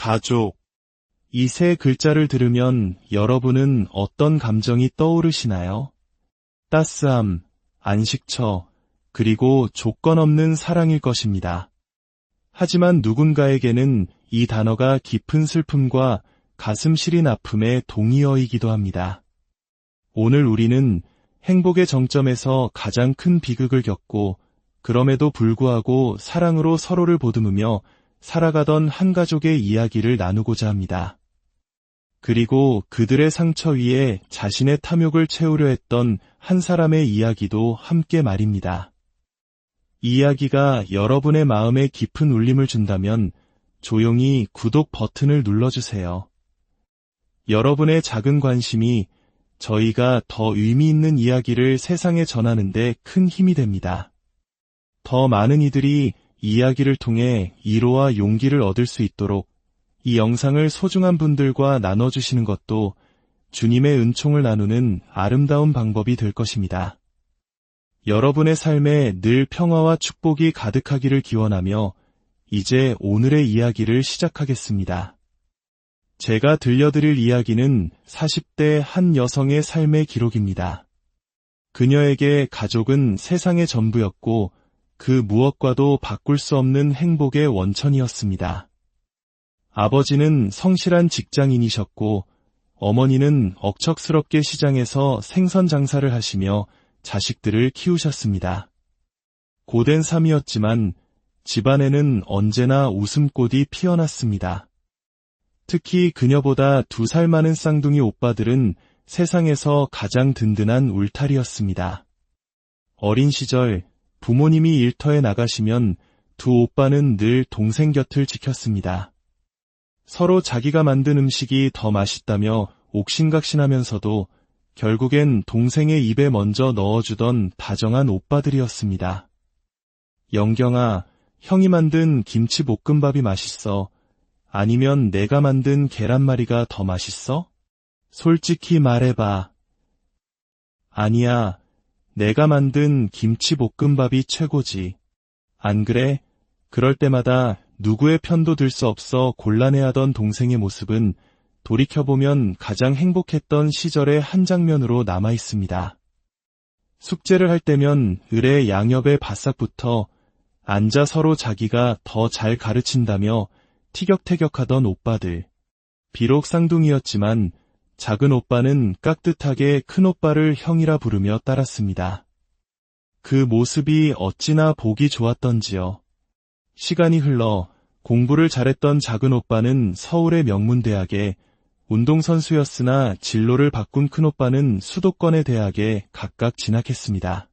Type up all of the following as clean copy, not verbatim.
가족. 이 세 글자를 들으면 여러분은 어떤 감정이 떠오르시나요? 따스함, 안식처, 그리고 조건 없는 사랑일 것입니다. 하지만 누군가에게는 이 단어가 깊은 슬픔과 가슴 시린 아픔의 동의어이기도 합니다. 오늘 우리는 행복의 정점에서 가장 큰 비극을 겪고 그럼에도 불구하고 사랑으로 서로를 보듬으며 살아가던 한 가족의 이야기를 나누고자 합니다. 그리고 그들의 상처 위에 자신의 탐욕을 채우려 했던 한 사람의 이야기도 함께 말입니다. 이 이야기가 여러분의 마음에 깊은 울림을 준다면 조용히 구독 버튼을 눌러주세요. 여러분의 작은 관심이 저희가 더 의미 있는 이야기를 세상에 전하는 데 큰 힘이 됩니다. 더 많은 이들이 이 이야기를 통해 위로와 용기를 얻을 수 있도록 이 영상을 소중한 분들과 나눠주시는 것도 주님의 은총을 나누는 아름다운 방법이 될 것입니다. 여러분의 삶에 늘 평화와 축복이 가득하기를 기원하며 이제 오늘의 이야기를 시작하겠습니다. 제가 들려드릴 이야기는 40대 한 여성의 삶의 기록입니다. 그녀에게 가족은 세상의 전부였고 그 무엇과도 바꿀 수 없는 행복의 원천이었습니다. 아버지는 성실한 직장인이셨고 어머니는 억척스럽게 시장에서 생선 장사를 하시며 자식들을 키우셨습니다. 고된 삶이었지만 집안에는 언제나 웃음꽃이 피어났습니다. 특히 그녀보다 2살 많은 쌍둥이 오빠들은 세상에서 가장 든든한 울타리였습니다. 어린 시절 부모님이 일터에 나가시면 두 오빠는 늘 동생 곁을 지켰습니다. 서로 자기가 만든 음식이 더 맛있다며 옥신각신하면서도 결국엔 동생의 입에 먼저 넣어주던 다정한 오빠들이었습니다. 영경아, 형이 만든 김치볶음밥이 맛있어. 아니면 내가 만든 계란말이가 더 맛있어? 솔직히 말해봐. 아니야, 내가 만든 김치볶음밥이 최고지. 안 그래? 그럴 때마다 누구의 편도 들 수 없어 곤란해하던 동생의 모습은 돌이켜보면 가장 행복했던 시절의 한 장면으로 남아있습니다. 숙제를 할 때면 을의 양옆에 바싹 붙어 앉아 서로 자기가 더 잘 가르친다며 티격태격하던 오빠들. 비록 쌍둥이였지만 작은 오빠는 깍듯하게 큰 오빠를 형이라 부르며 따랐습니다. 그 모습이 어찌나 보기 좋았던지요. 시간이 흘러 공부를 잘했던 작은 오빠는 서울의 명문대학에, 운동선수였으나 진로를 바꾼 큰 오빠는 수도권의 대학에 각각 진학했습니다.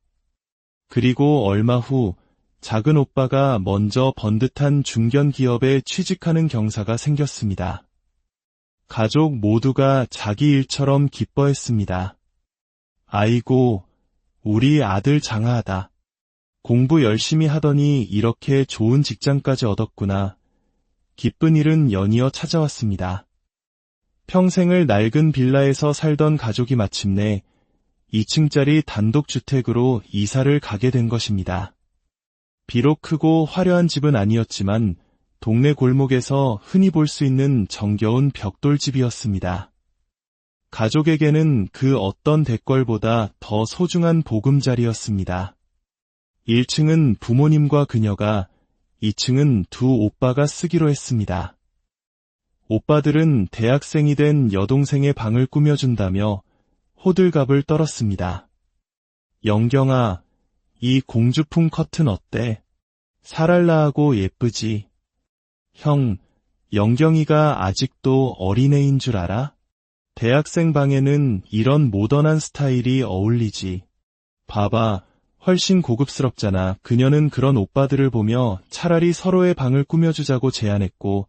그리고 얼마 후 작은 오빠가 먼저 번듯한 중견기업에 취직하는 경사가 생겼습니다. 가족 모두가 자기 일처럼 기뻐했습니다. 아이고, 우리 아들 장하하다. 공부 열심히 하더니 이렇게 좋은 직장까지 얻었구나. 기쁜 일은 연이어 찾아왔습니다. 평생을 낡은 빌라에서 살던 가족이 마침내 2층짜리 단독주택으로 이사를 가게 된 것입니다. 비록 크고 화려한 집은 아니었지만 동네 골목에서 흔히 볼 수 있는 정겨운 벽돌집이었습니다. 가족에게는 그 어떤 대궐보다 더 소중한 보금자리였습니다. 1층은 부모님과 그녀가, 2층은 두 오빠가 쓰기로 했습니다. 오빠들은 대학생이 된 여동생의 방을 꾸며준다며 호들갑을 떨었습니다. 영경아, 이 공주풍 커튼 어때? 사랄라하고 예쁘지? 형, 영경이가 아직도 어린애인 줄 알아? 대학생 방에는 이런 모던한 스타일이 어울리지. 봐봐, 훨씬 고급스럽잖아. 그녀는 그런 오빠들을 보며 차라리 서로의 방을 꾸며주자고 제안했고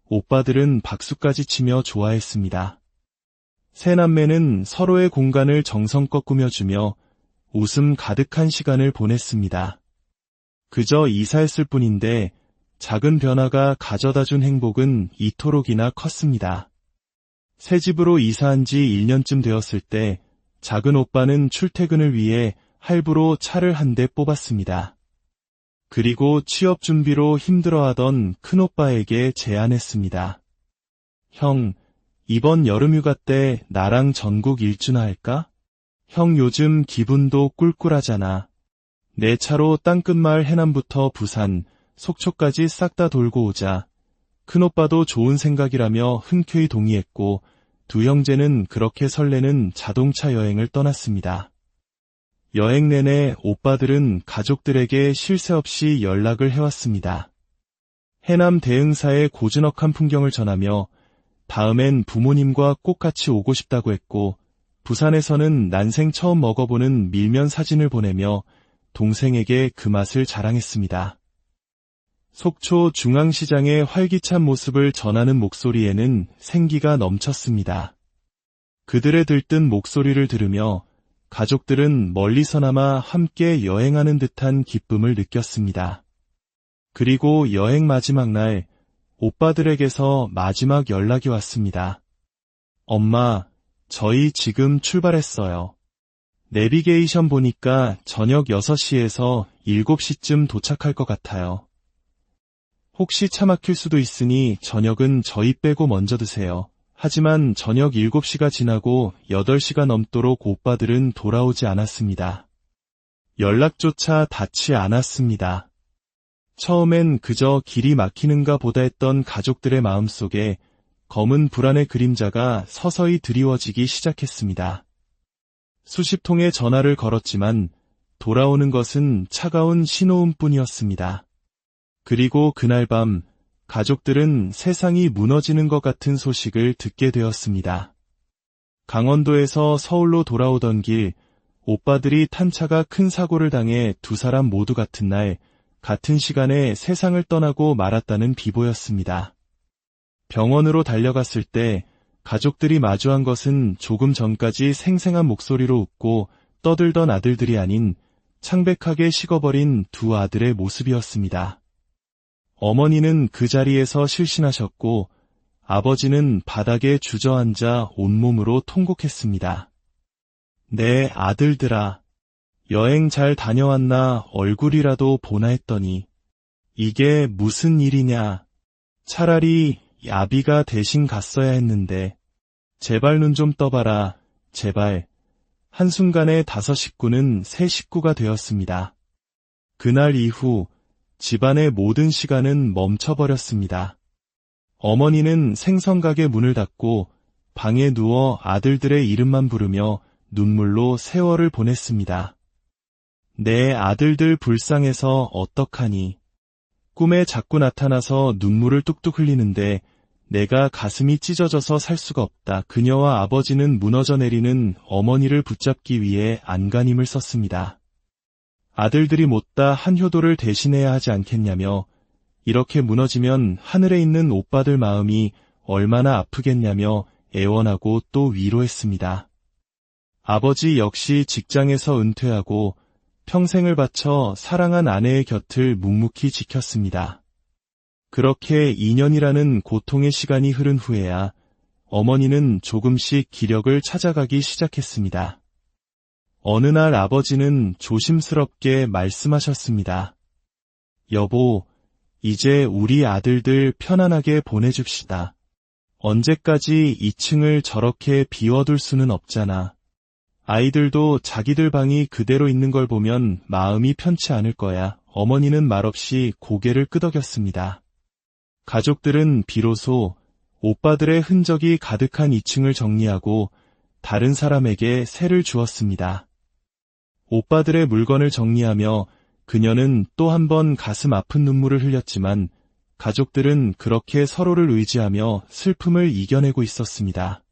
오빠들은 박수까지 치며 좋아했습니다. 세 남매는 서로의 공간을 정성껏 꾸며주며 웃음 가득한 시간을 보냈습니다. 그저 이사했을 뿐인데 작은 변화가 가져다준 행복은 이토록이나 컸습니다. 새 집으로 이사한 지 1년쯤 되었을 때 작은 오빠는 출퇴근을 위해 할부로 차를 한 대 뽑았습니다. 그리고 취업 준비로 힘들어하던 큰오빠에게 제안했습니다. 형, 이번 여름휴가 때 나랑 전국 일주나 할까? 형 요즘 기분도 꿀꿀하잖아. 내 차로 땅끝마을 해남부터 부산, 속초까지 싹 다 돌고 오자. 큰오빠도 좋은 생각이라며 흔쾌히 동의했고 두 형제는 그렇게 설레는 자동차 여행을 떠났습니다. 여행 내내 오빠들은 가족들에게 쉴 새 없이 연락을 해왔습니다. 해남 대흥사의 고즈넉한 풍경을 전하며 다음엔 부모님과 꼭 같이 오고 싶다고 했고 부산에서는 난생 처음 먹어보는 밀면 사진을 보내며 동생에게 그 맛을 자랑했습니다. 속초 중앙시장의 활기찬 모습을 전하는 목소리에는 생기가 넘쳤습니다. 그들의 들뜬 목소리를 들으며 가족들은 멀리서나마 함께 여행하는 듯한 기쁨을 느꼈습니다. 그리고 여행 마지막 날 오빠들에게서 마지막 연락이 왔습니다. 엄마, 저희 지금 출발했어요. 내비게이션 보니까 저녁 6시에서 7시쯤 도착할 것 같아요. 혹시 차 막힐 수도 있으니 저녁은 저희 빼고 먼저 드세요. 하지만 저녁 7시가 지나고 8시가 넘도록 오빠들은 돌아오지 않았습니다. 연락조차 닿지 않았습니다. 처음엔 그저 길이 막히는가 보다 했던 가족들의 마음속에 검은 불안의 그림자가 서서히 드리워지기 시작했습니다. 수십 통의 전화를 걸었지만 돌아오는 것은 차가운 신호음뿐이었습니다. 그리고 그날 밤 가족들은 세상이 무너지는 것 같은 소식을 듣게 되었습니다. 강원도에서 서울로 돌아오던 길 오빠들이 탄 차가 큰 사고를 당해 두 사람 모두 같은 날 같은 시간에 세상을 떠나고 말았다는 비보였습니다. 병원으로 달려갔을 때 가족들이 마주한 것은 조금 전까지 생생한 목소리로 웃고 떠들던 아들들이 아닌 창백하게 식어버린 두 아들의 모습이었습니다. 어머니는 그 자리에서 실신하셨고 아버지는 바닥에 주저앉아 온몸으로 통곡했습니다. 내 아들들아, 여행 잘 다녀왔나 얼굴이라도 보나 했더니 이게 무슨 일이냐. 차라리 야비가 대신 갔어야 했는데 제발 눈 좀 떠봐라. 제발. 한순간에 5 식구는 3 식구가 되었습니다. 그날 이후 집안의 모든 시간은 멈춰버렸습니다. 어머니는 생선가게 문을 닫고 방에 누워 아들들의 이름만 부르며 눈물로 세월을 보냈습니다. 내 아들들 불쌍해서 어떡하니. 꿈에 자꾸 나타나서 눈물을 뚝뚝 흘리는데 내가 가슴이 찢어져서 살 수가 없다. 그녀와 아버지는 무너져 내리는 어머니를 붙잡기 위해 안간힘을 썼습니다. 아들들이 못다 한 효도를 대신해야 하지 않겠냐며 이렇게 무너지면 하늘에 있는 오빠들 마음이 얼마나 아프겠냐며 애원하고 또 위로했습니다. 아버지 역시 직장에서 은퇴하고 평생을 바쳐 사랑한 아내의 곁을 묵묵히 지켰습니다. 그렇게 2년이라는 고통의 시간이 흐른 후에야 어머니는 조금씩 기력을 찾아가기 시작했습니다. 어느 날 아버지는 조심스럽게 말씀하셨습니다. 여보, 이제 우리 아들들 편안하게 보내줍시다. 언제까지 2층을 저렇게 비워둘 수는 없잖아. 아이들도 자기들 방이 그대로 있는 걸 보면 마음이 편치 않을 거야. 어머니는 말없이 고개를 끄덕였습니다. 가족들은 비로소 오빠들의 흔적이 가득한 2층을 정리하고 다른 사람에게 세를 주었습니다. 오빠들의 물건을 정리하며 그녀는 또 한 번 가슴 아픈 눈물을 흘렸지만 가족들은 그렇게 서로를 의지하며 슬픔을 이겨내고 있었습니다.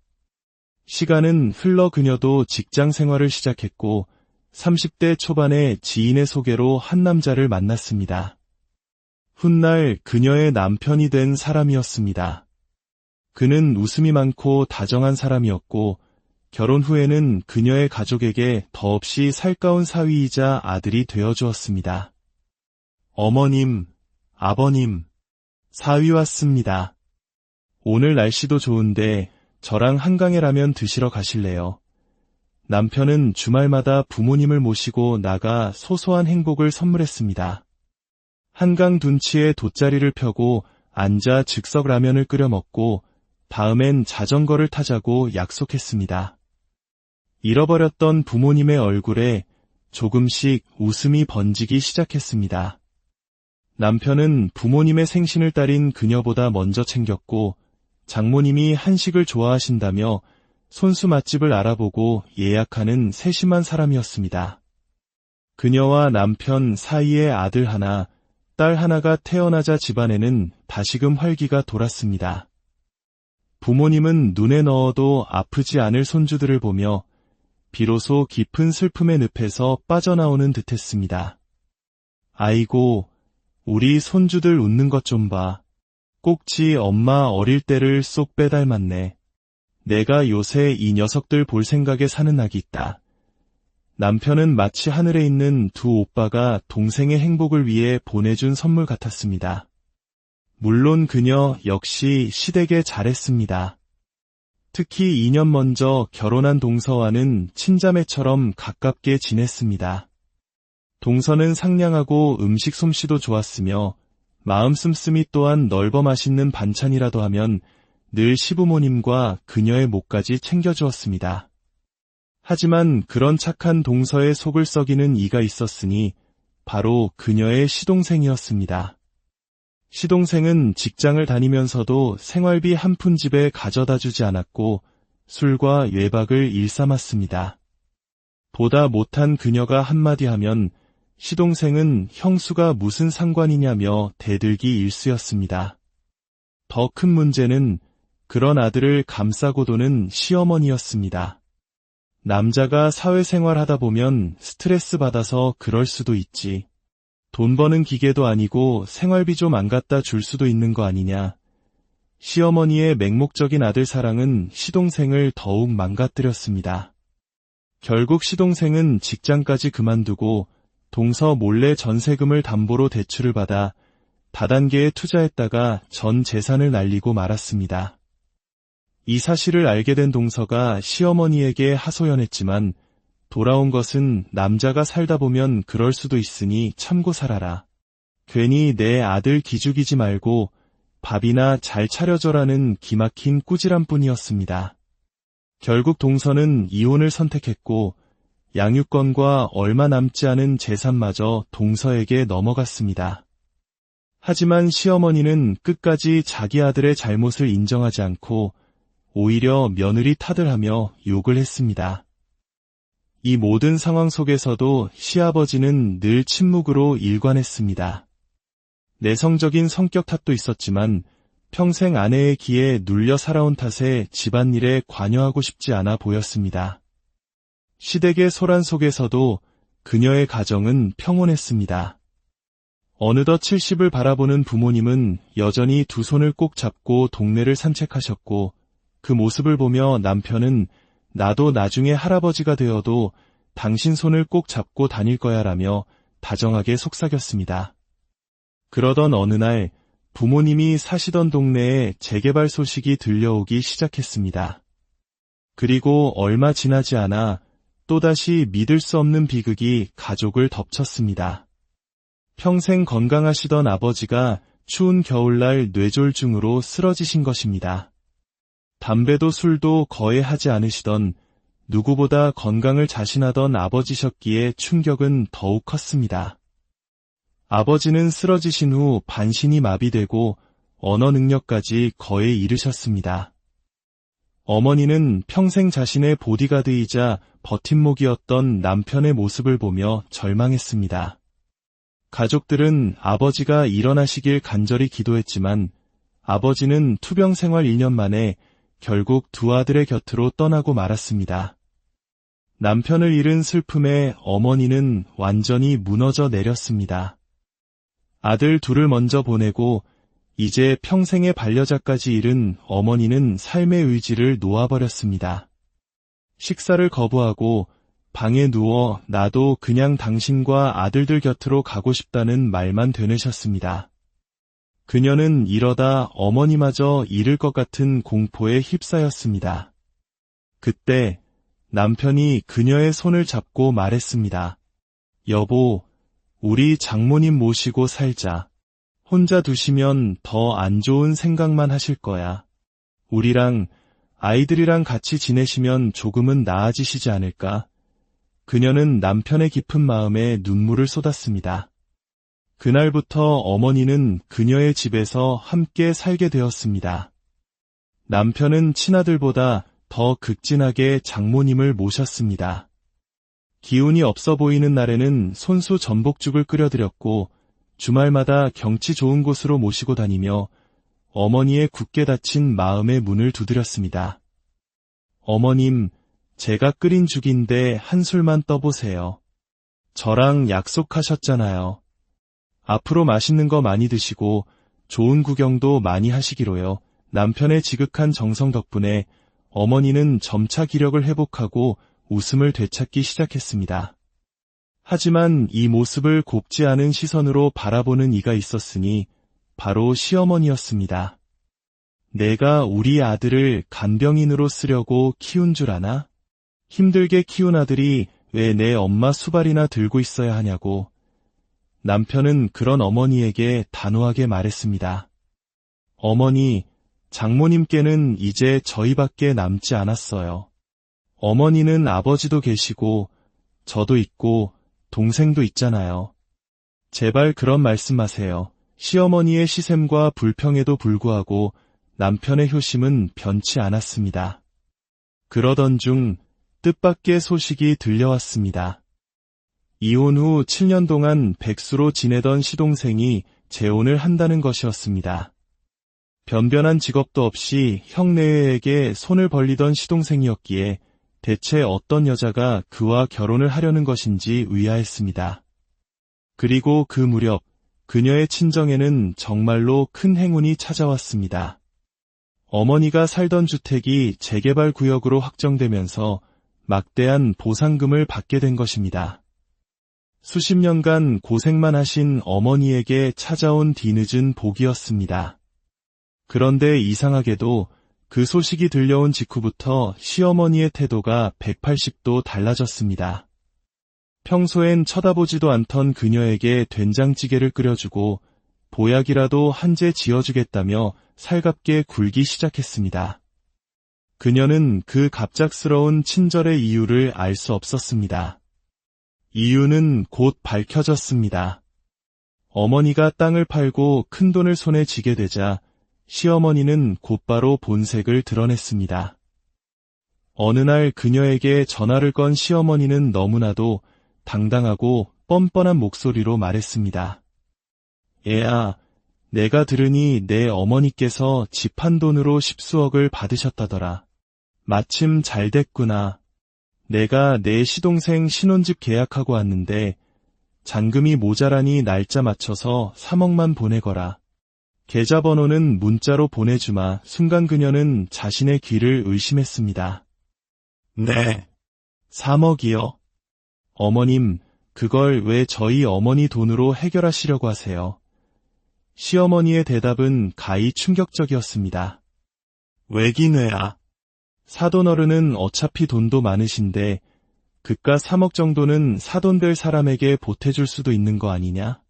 시간은 흘러 그녀도 직장 생활을 시작했고 30대 초반에 지인의 소개로 한 남자를 만났습니다. 훗날 그녀의 남편이 된 사람이었습니다. 그는 웃음이 많고 다정한 사람이었고 결혼 후에는 그녀의 가족에게 더없이 살가운 사위이자 아들이 되어주었습니다. 어머님, 아버님, 사위 왔습니다. 오늘 날씨도 좋은데 저랑 한강에 라면 드시러 가실래요? 남편은 주말마다 부모님을 모시고 나가 소소한 행복을 선물했습니다. 한강 둔치에 돗자리를 펴고 앉아 즉석 라면을 끓여 먹고 다음엔 자전거를 타자고 약속했습니다. 잃어버렸던 부모님의 얼굴에 조금씩 웃음이 번지기 시작했습니다. 남편은 부모님의 생신을 따린 그녀보다 먼저 챙겼고 장모님이 한식을 좋아하신다며 손수 맛집을 알아보고 예약하는 세심한 사람이었습니다. 그녀와 남편 사이에 아들 하나, 딸 하나가 태어나자 집안에는 다시금 활기가 돌았습니다. 부모님은 눈에 넣어도 아프지 않을 손주들을 보며 비로소 깊은 슬픔의 늪에서 빠져나오는 듯했습니다. 아이고, 우리 손주들 웃는 것 좀 봐. 꼭지 엄마 어릴 때를 쏙 빼닮았네. 내가 요새 이 녀석들 볼 생각에 사는 낙이 있다. 남편은 마치 하늘에 있는 두 오빠가 동생의 행복을 위해 보내준 선물 같았습니다. 물론 그녀 역시 시댁에 잘했습니다. 특히 2년 먼저 결혼한 동서와는 친자매처럼 가깝게 지냈습니다. 동서는 상냥하고 음식 솜씨도 좋았으며 마음 씀씀이 또한 넓어 맛있는 반찬이라도 하면 늘 시부모님과 그녀의 목까지 챙겨주었습니다. 하지만 그런 착한 동서의 속을 썩이는 이가 있었으니 바로 그녀의 시동생이었습니다. 시동생은 직장을 다니면서도 생활비 한 푼 집에 가져다 주지 않았고 술과 외박을 일삼았습니다. 보다 못한 그녀가 한마디 하면 시동생은 형수가 무슨 상관이냐며 대들기 일쑤였습니다. 더 큰 문제는 그런 아들을 감싸고 도는 시어머니였습니다. 남자가 사회생활 하다 보면 스트레스 받아서 그럴 수도 있지. 돈 버는 기계도 아니고 생활비 좀 안 갖다 줄 수도 있는 거 아니냐. 시어머니의 맹목적인 아들 사랑은 시동생을 더욱 망가뜨렸습니다. 결국 시동생은 직장까지 그만두고 동서 몰래 전세금을 담보로 대출을 받아 다단계에 투자했다가 전 재산을 날리고 말았습니다. 이 사실을 알게 된 동서가 시어머니에게 하소연했지만 돌아온 것은 남자가 살다 보면 그럴 수도 있으니 참고 살아라. 괜히 내 아들 기죽이지 말고 밥이나 잘 차려줘라는 기막힌 꾸지람뿐이었습니다. 결국 동서는 이혼을 선택했고 양육권과 얼마 남지 않은 재산마저 동서에게 넘어갔습니다. 하지만 시어머니는 끝까지 자기 아들의 잘못을 인정하지 않고 오히려 며느리 탓을 하며 욕을 했습니다. 이 모든 상황 속에서도 시아버지는 늘 침묵으로 일관했습니다. 내성적인 성격 탓도 있었지만 평생 아내의 기에 눌려 살아온 탓에 집안일에 관여하고 싶지 않아 보였습니다. 시댁의 소란 속에서도 그녀의 가정은 평온했습니다. 어느덧 70을 바라보는 부모님은 여전히 두 손을 꼭 잡고 동네를 산책하셨고 그 모습을 보며 남편은 나도 나중에 할아버지가 되어도 당신 손을 꼭 잡고 다닐 거야 라며 다정하게 속삭였습니다. 그러던 어느 날 부모님이 사시던 동네에 재개발 소식이 들려오기 시작했습니다. 그리고 얼마 지나지 않아 또다시 믿을 수 없는 비극이 가족을 덮쳤습니다. 평생 건강하시던 아버지가 추운 겨울날 뇌졸중으로 쓰러지신 것입니다. 담배도 술도 거의 하지 않으시던 누구보다 건강을 자신하던 아버지셨기에 충격은 더욱 컸습니다. 아버지는 쓰러지신 후 반신이 마비되고 언어 능력까지 거의 잃으셨습니다. 어머니는 평생 자신의 보디가드이자 버팀목이었던 남편의 모습을 보며 절망했습니다. 가족들은 아버지가 일어나시길 간절히 기도했지만 아버지는 투병 생활 1년 만에 결국 두 아들의 곁으로 떠나고 말았습니다. 남편을 잃은 슬픔에 어머니는 완전히 무너져 내렸습니다. 아들 둘을 먼저 보내고 이제 평생의 반려자까지 잃은 어머니는 삶의 의지를 놓아버렸습니다. 식사를 거부하고 방에 누워 나도 그냥 당신과 아들들 곁으로 가고 싶다는 말만 되뇌셨습니다. 그녀는 이러다 어머니마저 잃을 것 같은 공포에 휩싸였습니다. 그때 남편이 그녀의 손을 잡고 말했습니다. 여보, 우리 장모님 모시고 살자. 혼자 두시면 더 안 좋은 생각만 하실 거야. 우리랑 아이들이랑 같이 지내시면 조금은 나아지시지 않을까? 그녀는 남편의 깊은 마음에 눈물을 쏟았습니다. 그날부터 어머니는 그녀의 집에서 함께 살게 되었습니다. 남편은 친아들보다 더 극진하게 장모님을 모셨습니다. 기운이 없어 보이는 날에는 손수 전복죽을 끓여드렸고 주말마다 경치 좋은 곳으로 모시고 다니며 어머니의 굳게 닫힌 마음의 문을 두드렸습니다. 어머님, 제가 끓인 죽인데 한 술만 떠보세요. 저랑 약속하셨잖아요. 앞으로 맛있는 거 많이 드시고 좋은 구경도 많이 하시기로요. 남편의 지극한 정성 덕분에 어머니는 점차 기력을 회복하고 웃음을 되찾기 시작했습니다. 하지만 이 모습을 곱지 않은 시선으로 바라보는 이가 있었으니 바로 시어머니였습니다. 내가 우리 아들을 간병인으로 쓰려고 키운 줄 아나? 힘들게 키운 아들이 왜 내 엄마 수발이나 들고 있어야 하냐고. 남편은 그런 어머니에게 단호하게 말했습니다. 어머니, 장모님께는 이제 저희밖에 남지 않았어요. 어머니는 아버지도 계시고 저도 있고 동생도 있잖아요. 제발 그런 말씀 마세요. 시어머니의 시샘과 불평에도 불구하고 남편의 효심은 변치 않았습니다. 그러던 중 뜻밖의 소식이 들려왔습니다. 이혼 후 7년 동안 백수로 지내던 시동생이 재혼을 한다는 것이었습니다. 변변한 직업도 없이 형네에게 손을 벌리던 시동생이었기에 대체 어떤 여자가 그와 결혼을 하려는 것인지 의아했습니다. 그리고 그 무렵 그녀의 친정에는 정말로 큰 행운이 찾아왔습니다. 어머니가 살던 주택이 재개발 구역으로 확정되면서 막대한 보상금을 받게 된 것입니다. 수십 년간 고생만 하신 어머니에게 찾아온 뒤늦은 복이었습니다. 그런데 이상하게도 그 소식이 들려온 직후부터 시어머니의 태도가 180도 달라졌습니다. 평소엔 쳐다보지도 않던 그녀에게 된장찌개를 끓여주고 보약이라도 한 제 지어주겠다며 살갑게 굴기 시작했습니다. 그녀는 그 갑작스러운 친절의 이유를 알 수 없었습니다. 이유는 곧 밝혀졌습니다. 어머니가 땅을 팔고 큰돈을 손에 쥐게 되자 시어머니는 곧바로 본색을 드러냈습니다. 어느 날 그녀에게 전화를 건 시어머니는 너무나도 당당하고 뻔뻔한 목소리로 말했습니다. 애야, 내가 들으니 내 어머니께서 집 한 돈으로 10수억을 받으셨다더라. 마침 잘 됐구나. 내가 내 시동생 신혼집 계약하고 왔는데 잔금이 모자라니 날짜 맞춰서 3억만 보내거라. 계좌번호는 문자로 보내주마. 순간 그녀는 자신의 귀를 의심했습니다. 네. 3억이요? 어머님, 그걸 왜 저희 어머니 돈으로 해결하시려고 하세요? 시어머니의 대답은 가히 충격적이었습니다. 왜긴 왜야? 사돈어른은 어차피 돈도 많으신데 그깟 3억 정도는 사돈 될 사람에게 보태줄 수도 있는 거 아니냐?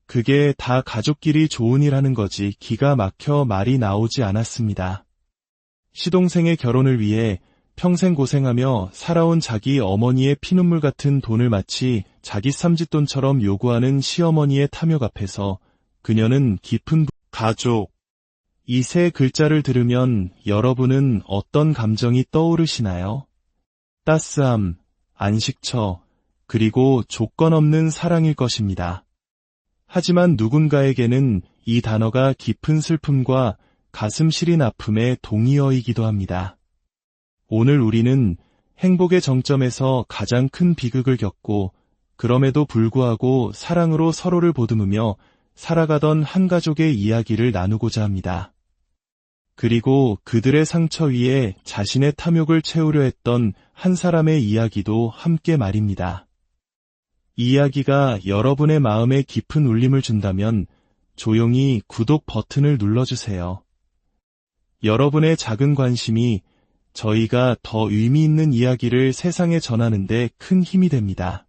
그게 다 가족끼리 좋은 일 하는 거지. 기가 막혀 말이 나오지 않았습니다. 시동생의 결혼을 위해 평생 고생하며 살아온 자기 어머니의 피눈물 같은 돈을 마치 자기 삼짓돈처럼 요구하는 시어머니의 탐욕 앞에서 그녀는 깊은 가족, 이 세 글자를 들으면 여러분은 어떤 감정이 떠오르시나요? 따스함, 안식처, 그리고 조건 없는 사랑일 것입니다. 하지만 누군가에게는 이 단어가 깊은 슬픔과 가슴 시린 아픔의 동의어이기도 합니다. 오늘 우리는 행복의 정점에서 가장 큰 비극을 겪고 그럼에도 불구하고 사랑으로 서로를 보듬으며 살아가던 한 가족의 이야기를 나누고자 합니다. 그리고 그들의 상처 위에 자신의 탐욕을 채우려 했던 한 사람의 이야기도 함께 말입니다. 이 이야기가 여러분의 마음에 깊은 울림을 준다면 조용히 구독 버튼을 눌러주세요. 여러분의 작은 관심이 저희가 더 의미 있는 이야기를 세상에 전하는 데 큰 힘이 됩니다.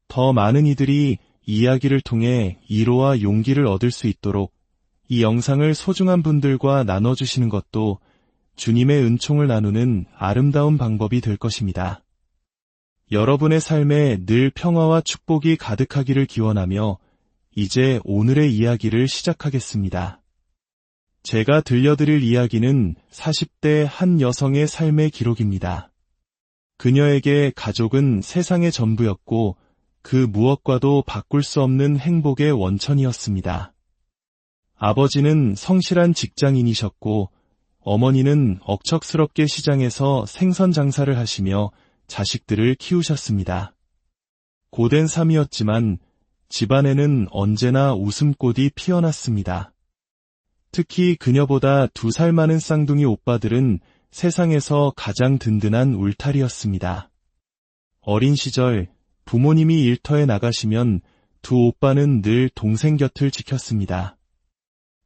더 많은 이들이 이 이야기를 통해 위로와 용기를 얻을 수 있도록 이 영상을 소중한 분들과 나눠주시는 것도 주님의 은총을 나누는 아름다운 방법이 될 것입니다. 여러분의 삶에 늘 평화와 축복이 가득하기를 기원하며 이제 오늘의 이야기를 시작하겠습니다. 제가 들려드릴 이야기는 40대 한 여성의 삶의 기록입니다. 그녀에게 가족은 세상의 전부였고 그 무엇과도 바꿀 수 없는 행복의 원천이었습니다. 아버지는 성실한 직장인이셨고 어머니는 억척스럽게 시장에서 생선 장사를 하시며 자식들을 키우셨습니다. 고된 삶이었지만 집안에는 언제나 웃음꽃이 피어났습니다. 특히 그녀보다 2살 많은 쌍둥이 오빠들은 세상에서 가장 든든한 울타리였습니다. 어린 시절 부모님이 일터에 나가시면 2 오빠는 늘 동생 곁을 지켰습니다.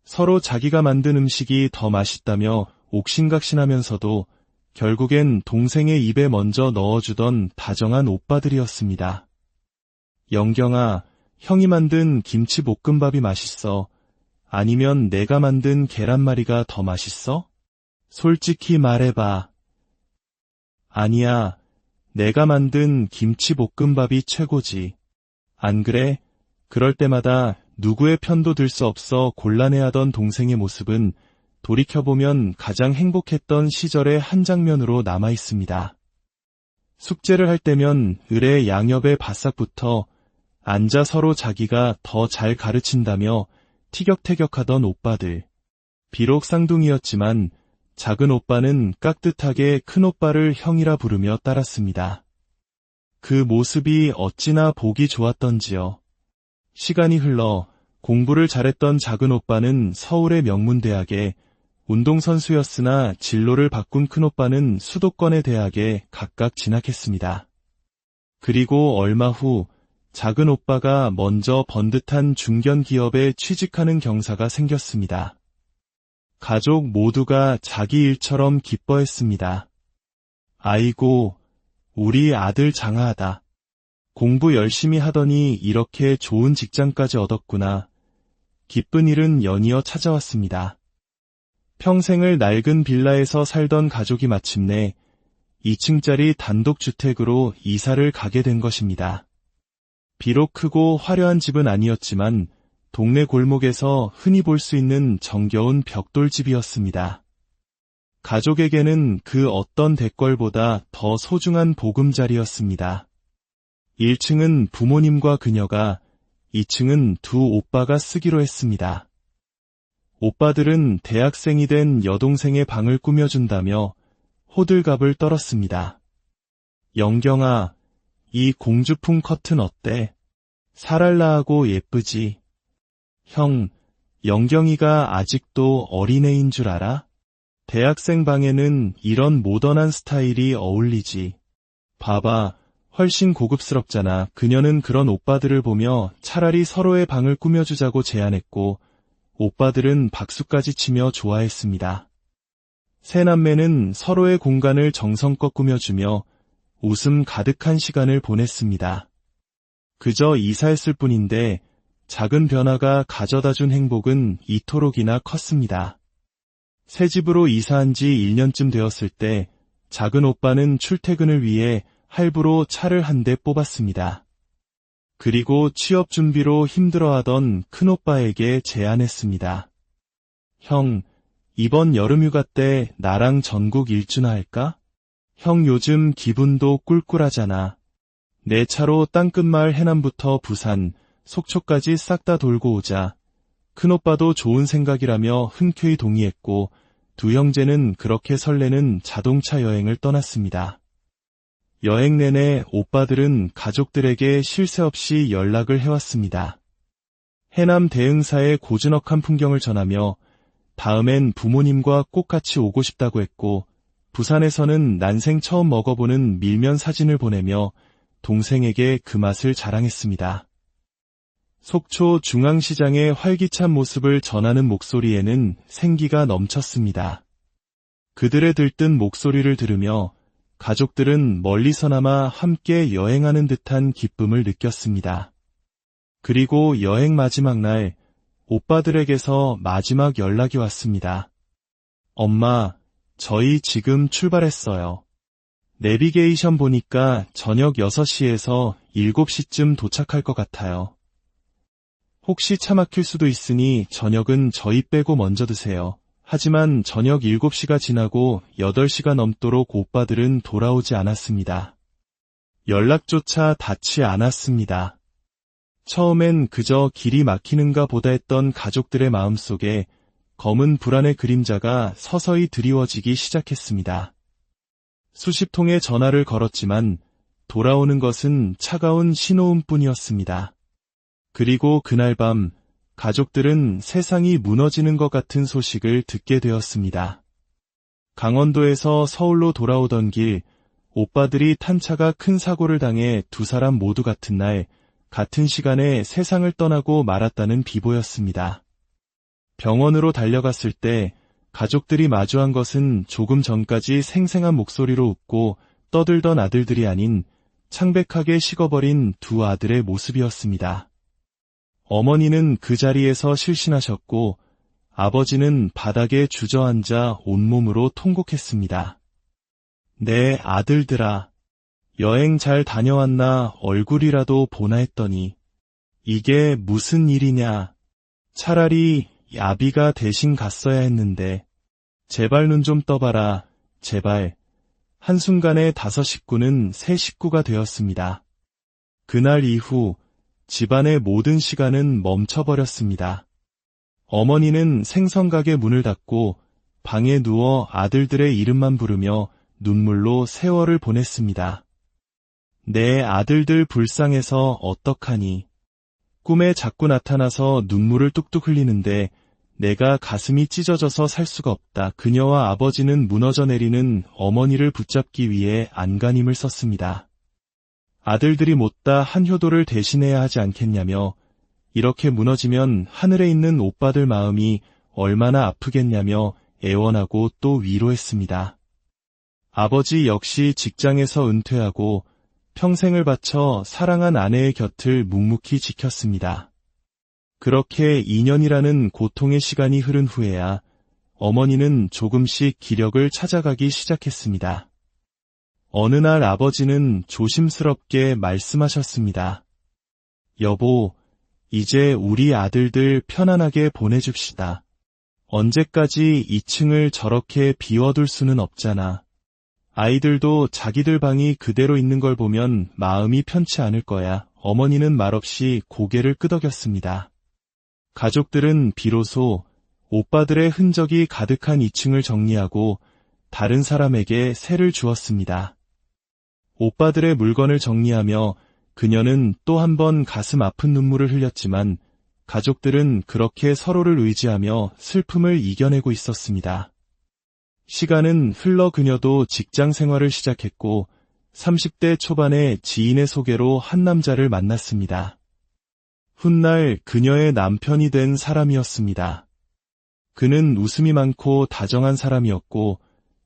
서로 자기가 만든 음식이 더 맛있다며 옥신각신하면서도 결국엔 동생의 입에 먼저 넣어주던 다정한 오빠들이었습니다. 영경아, 형이 만든 김치볶음밥이 맛있어. 아니면 내가 만든 계란말이가 더 맛있어? 솔직히 말해봐. 아니야, 내가 만든 김치볶음밥이 최고지. 안 그래? 그럴 때마다 누구의 편도 들 수 없어 곤란해하던 동생의 모습은 돌이켜보면 가장 행복했던 시절의 한 장면으로 남아있습니다. 숙제를 할 때면 을의 양옆에 바싹 붙어 앉아 서로 자기가 더 잘 가르친다며 티격태격하던 오빠들. 비록 쌍둥이였지만 작은 오빠는 깍듯하게 큰 오빠를 형이라 부르며 따랐습니다. 그 모습이 어찌나 보기 좋았던지요. 시간이 흘러 공부를 잘했던 작은 오빠는 서울의 명문대학에, 운동선수였으나 진로를 바꾼 큰 오빠는 수도권의 대학에 각각 진학했습니다. 그리고 얼마 후 작은 오빠가 먼저 번듯한 중견기업에 취직하는 경사가 생겼습니다. 가족 모두가 자기 일처럼 기뻐했습니다. 아이고, 우리 아들 장하하다. 공부 열심히 하더니 이렇게 좋은 직장까지 얻었구나. 기쁜 일은 연이어 찾아왔습니다. 평생을 낡은 빌라에서 살던 가족이 마침내 2층짜리 단독주택으로 이사를 가게 된 것입니다. 비록 크고 화려한 집은 아니었지만 동네 골목에서 흔히 볼 수 있는 정겨운 벽돌집이었습니다. 가족에게는 그 어떤 대궐보다 더 소중한 보금자리였습니다. 1층은 부모님과 그녀가, 2층은 2 오빠가 쓰기로 했습니다. 오빠들은 대학생이 된 여동생의 방을 꾸며준다며 호들갑을 떨었습니다. 영경아, 이 공주풍 커튼 어때? 사랄라하고 예쁘지? 형, 영경이가 아직도 어린애인 줄 알아? 대학생 방에는 이런 모던한 스타일이 어울리지. 봐봐, 훨씬 고급스럽잖아. 그녀는 그런 오빠들을 보며 차라리 서로의 방을 꾸며주자고 제안했고 오빠들은 박수까지 치며 좋아했습니다. 세 남매는 서로의 공간을 정성껏 꾸며주며 웃음 가득한 시간을 보냈습니다. 그저 이사했을 뿐인데 작은 변화가 가져다준 행복은 이토록이나 컸습니다. 새 집으로 이사한 지 1년쯤 되었을 때 작은 오빠는 출퇴근을 위해 할부로 차를 한 대 뽑았습니다. 그리고 취업 준비로 힘들어하던 큰오빠에게 제안했습니다. 형, 이번 여름휴가 때 나랑 전국 일주나 할까? 형 요즘 기분도 꿀꿀하잖아. 내 차로 땅끝마을 해남부터 부산, 속초까지 싹 다 돌고 오자. 큰오빠도 좋은 생각이라며 흔쾌히 동의했고 2 형제는 그렇게 설레는 자동차 여행을 떠났습니다. 여행 내내 오빠들은 가족들에게 쉴 새 없이 연락을 해왔습니다. 해남 대흥사의 고즈넉한 풍경을 전하며 다음엔 부모님과 꼭 같이 오고 싶다고 했고 부산에서는 난생 처음 먹어보는 밀면 사진을 보내며 동생에게 그 맛을 자랑했습니다. 속초 중앙시장의 활기찬 모습을 전하는 목소리에는 생기가 넘쳤습니다. 그들의 들뜬 목소리를 들으며 가족들은 멀리서나마 함께 여행하는 듯한 기쁨을 느꼈습니다. 그리고 여행 마지막 날 오빠들에게서 마지막 연락이 왔습니다. 엄마, 저희 지금 출발했어요. 내비게이션 보니까 저녁 6시에서 7시쯤 도착할 것 같아요. 혹시 차 막힐 수도 있으니 저녁은 저희 빼고 먼저 드세요. 하지만 저녁 7시가 지나고 8시가 넘도록 오빠들은 돌아오지 않았습니다. 연락조차 닿지 않았습니다. 처음엔 그저 길이 막히는가 보다 했던 가족들의 마음속에 검은 불안의 그림자가 서서히 드리워지기 시작했습니다. 수십 통의 전화를 걸었지만 돌아오는 것은 차가운 신호음뿐이었습니다. 그리고 그날 밤 가족들은 세상이 무너지는 것 같은 소식을 듣게 되었습니다. 강원도에서 서울로 돌아오던 길, 오빠들이 탄 차가 큰 사고를 당해 두 사람 모두 같은 날, 같은 시간에 세상을 떠나고 말았다는 비보였습니다. 병원으로 달려갔을 때 가족들이 마주한 것은 조금 전까지 생생한 목소리로 웃고 떠들던 아들들이 아닌 창백하게 식어버린 두 아들의 모습이었습니다. 어머니는 그 자리에서 실신하셨고 아버지는 바닥에 주저앉아 온몸으로 통곡했습니다. 내 아들들아, 여행 잘 다녀왔나 얼굴이라도 보나 했더니 이게 무슨 일이냐. 차라리 야비가 대신 갔어야 했는데 제발 눈 좀 떠봐라. 제발. 한순간에 5 식구는 3 식구가 되었습니다. 그날 이후 집안의 모든 시간은 멈춰버렸습니다. 어머니는 생선가게 문을 닫고 방에 누워 아들들의 이름만 부르며 눈물로 세월을 보냈습니다. 내 아들들 불쌍해서 어떡하니. 꿈에 자꾸 나타나서 눈물을 뚝뚝 흘리는데 내가 가슴이 찢어져서 살 수가 없다. 그녀와 아버지는 무너져 내리는 어머니를 붙잡기 위해 안간힘을 썼습니다. 아들들이 못다 한 효도를 대신해야 하지 않겠냐며 이렇게 무너지면 하늘에 있는 오빠들 마음이 얼마나 아프겠냐며 애원하고 또 위로했습니다. 아버지 역시 직장에서 은퇴하고 평생을 바쳐 사랑한 아내의 곁을 묵묵히 지켰습니다. 그렇게 2년이라는 고통의 시간이 흐른 후에야 어머니는 조금씩 기력을 찾아가기 시작했습니다. 어느 날 아버지는 조심스럽게 말씀하셨습니다. 여보, 이제 우리 아들들 편안하게 보내줍시다. 언제까지 2층을 저렇게 비워둘 수는 없잖아. 아이들도 자기들 방이 그대로 있는 걸 보면 마음이 편치 않을 거야. 어머니는 말없이 고개를 끄덕였습니다. 가족들은 비로소 오빠들의 흔적이 가득한 2층을 정리하고 다른 사람에게 세를 주었습니다. 오빠들의 물건을 정리하며 그녀는 또 한 번 가슴 아픈 눈물을 흘렸지만 가족들은 그렇게 서로를 의지하며 슬픔을 이겨내고 있었습니다. 시간은 흘러 그녀도 직장 생활을 시작했고 30대 초반에 지인의 소개로 한 남자를 만났습니다. 훗날 그녀의 남편이 된 사람이었습니다. 그는 웃음이 많고 다정한 사람이었고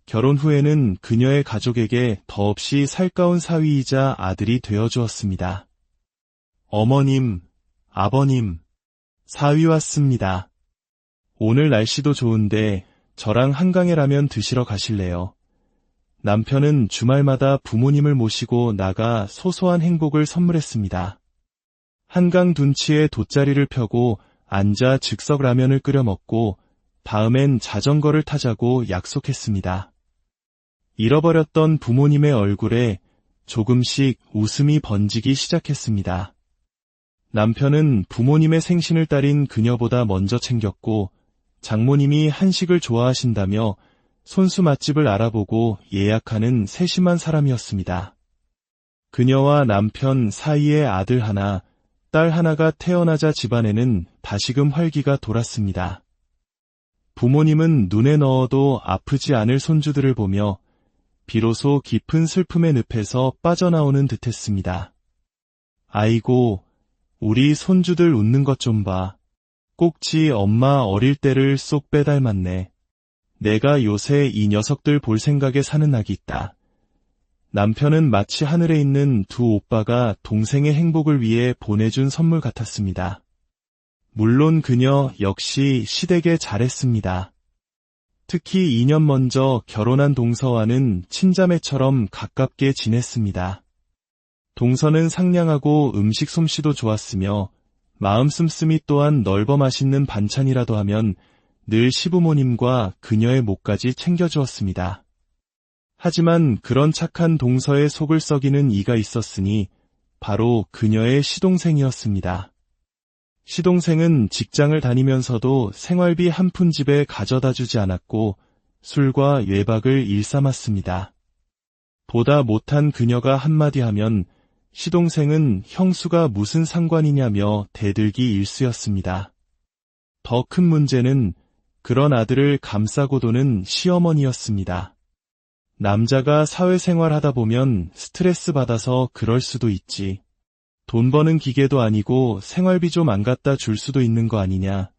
결혼 후에는 그녀의 가족에게 더없이 살가운 사위이자 아들이 되어주었습니다. 어머님, 아버님, 사위 왔습니다. 오늘 날씨도 좋은데 저랑 한강에 라면 드시러 가실래요? 남편은 주말마다 부모님을 모시고 나가 소소한 행복을 선물했습니다. 한강 둔치에 돗자리를 펴고 앉아 즉석 라면을 끓여 먹고 다음엔 자전거를 타자고 약속했습니다. 잃어버렸던 부모님의 얼굴에 조금씩 웃음이 번지기 시작했습니다. 남편은 부모님의 생신을 따린 그녀보다 먼저 챙겼고 장모님이 한식을 좋아하신다며 손수 맛집을 알아보고 예약하는 세심한 사람이었습니다. 그녀와 남편 사이에 아들 하나, 딸 하나가 태어나자 집안에는 다시금 활기가 돌았습니다. 부모님은 눈에 넣어도 아프지 않을 손주들을 보며 비로소 깊은 슬픔의 늪에서 빠져나오는 듯했습니다. 아이고, 우리 손주들 웃는 것 좀 봐. 꼭지 엄마 어릴 때를 쏙 빼닮았네. 내가 요새 이 녀석들 볼 생각에 사는 낙이 있다. 남편은 마치 하늘에 있는 두 오빠가 동생의 행복을 위해 보내준 선물 같았습니다. 물론 그녀 역시 시댁에 잘했습니다. 특히 2년 먼저 결혼한 동서와는 친자매처럼 가깝게 지냈습니다. 동서는 상냥하고 음식 솜씨도 좋았으며 마음 씀씀이 또한 넓어 맛있는 반찬이라도 하면 늘 시부모님과 그녀의 목까지 챙겨주었습니다. 하지만 그런 착한 동서의 속을 썩이는 이가 있었으니 바로 그녀의 시동생이었습니다. 시동생은 직장을 다니면서도 생활비 한 푼 집에 가져다 주지 않았고 술과 외박을 일삼았습니다. 보다 못한 그녀가 한마디 하면 시동생은 형수가 무슨 상관이냐며 대들기 일쑤였습니다. 더 큰 문제는 그런 아들을 감싸고 도는 시어머니였습니다. 남자가 사회생활 하다 보면 스트레스 받아서 그럴 수도 있지. 돈 버는 기계도 아니고 생활비 좀 안 갖다 줄 수도 있는 거 아니냐.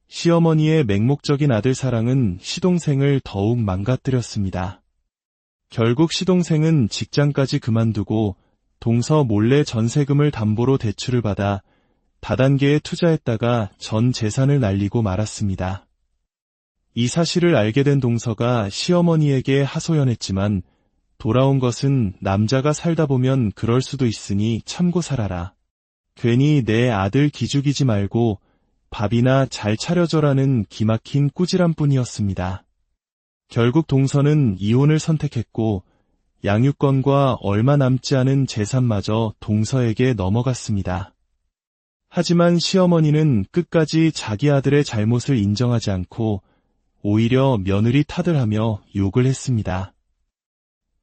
시어머니의 맹목적인 아들 사랑은 시동생을 더욱 망가뜨렸습니다. 결국 시동생은 직장까지 그만두고 동서 몰래 전세금을 담보로 대출을 받아 다단계에 투자했다가 전 재산을 날리고 말았습니다. 이 사실을 알게 된 동서가 시어머니에게 하소연했지만 돌아온 것은 남자가 살다 보면 그럴 수도 있으니 참고 살아라. 괜히 내 아들 기죽이지 말고 밥이나 잘 차려줘라는 기막힌 꾸지람뿐이었습니다. 결국 동서는 이혼을 선택했고 양육권과 얼마 남지 않은 재산마저 동서에게 넘어갔습니다. 하지만 시어머니는 끝까지 자기 아들의 잘못을 인정하지 않고 오히려 며느리 탓을 하며 욕을 했습니다.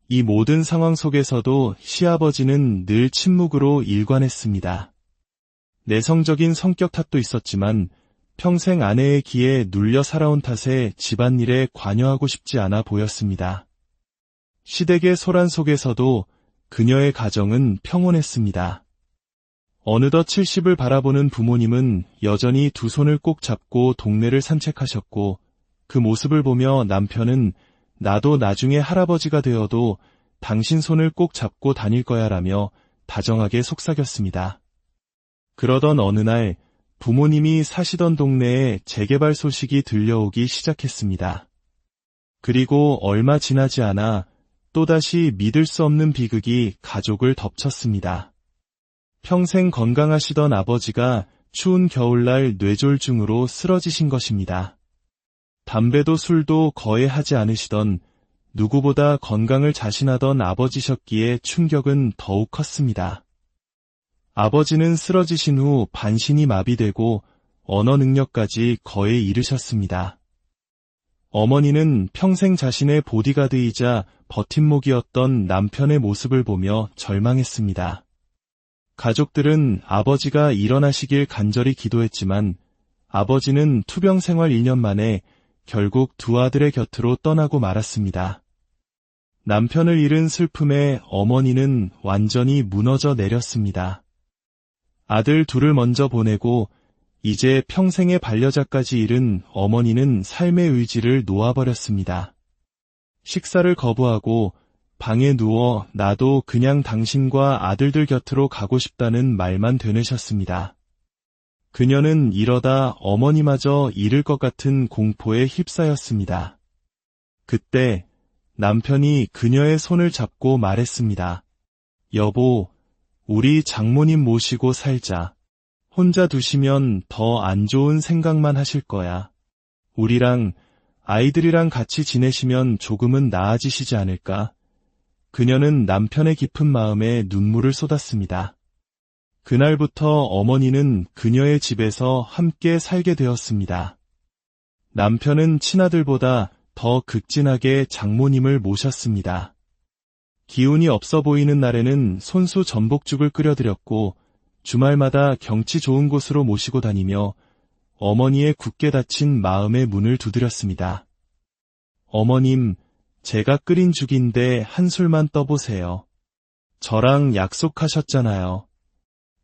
이 모든 상황 속에서도 시아버지는 늘 침묵으로 일관했습니다. 내성적인 성격 탓도 있었지만 평생 아내의 기에 눌려 살아온 탓에 집안일에 관여하고 싶지 않아 보였습니다. 시댁의 소란 속에서도 그녀의 가정은 평온했습니다. 어느덧 70을 바라보는 부모님은 여전히 두 손을 꼭 잡고 동네를 산책하셨고 그 모습을 보며 남편은 나도 나중에 할아버지가 되어도 당신 손을 꼭 잡고 다닐 거야 라며 다정하게 속삭였습니다. 그러던 어느 날 부모님이 사시던 동네에 재개발 소식이 들려오기 시작했습니다. 그리고 얼마 지나지 않아 또다시 믿을 수 없는 비극이 가족을 덮쳤습니다. 평생 건강하시던 아버지가 추운 겨울날 뇌졸중으로 쓰러지신 것입니다. 담배도 술도 거의 하지 않으시던 누구보다 건강을 자신하던 아버지셨기에 충격은 더욱 컸습니다. 아버지는 쓰러지신 후 반신이 마비되고 언어 능력까지 거의 잃으셨습니다. 어머니는 평생 자신의 보디가드이자 버팀목이었던 남편의 모습을 보며 절망했습니다. 가족들은 아버지가 일어나시길 간절히 기도했지만 아버지는 투병 생활 1년 만에 결국 두 아들의 곁으로 떠나고 말았습니다. 남편을 잃은 슬픔에 어머니는 완전히 무너져 내렸습니다. 아들 둘을 먼저 보내고 이제 평생의 반려자까지 잃은 어머니는 삶의 의지를 놓아버렸습니다. 식사를 거부하고 방에 누워 나도 그냥 당신과 아들들 곁으로 가고 싶다는 말만 되뇌셨습니다. 그녀는 이러다 어머니마저 잃을 것 같은 공포에 휩싸였습니다. 그때 남편이 그녀의 손을 잡고 말했습니다. 여보, 우리 장모님 모시고 살자. 혼자 두시면 더 안 좋은 생각만 하실 거야. 우리랑 아이들이랑 같이 지내시면 조금은 나아지시지 않을까? 그녀는 남편의 깊은 마음에 눈물을 쏟았습니다. 그날부터 어머니는 그녀의 집에서 함께 살게 되었습니다. 남편은 친아들보다 더 극진하게 장모님을 모셨습니다. 기운이 없어 보이는 날에는 손수 전복죽을 끓여드렸고 주말마다 경치 좋은 곳으로 모시고 다니며 어머니의 굳게 닫힌 마음의 문을 두드렸습니다. 어머님, 제가 끓인 죽인데 한 술만 떠보세요. 저랑 약속하셨잖아요.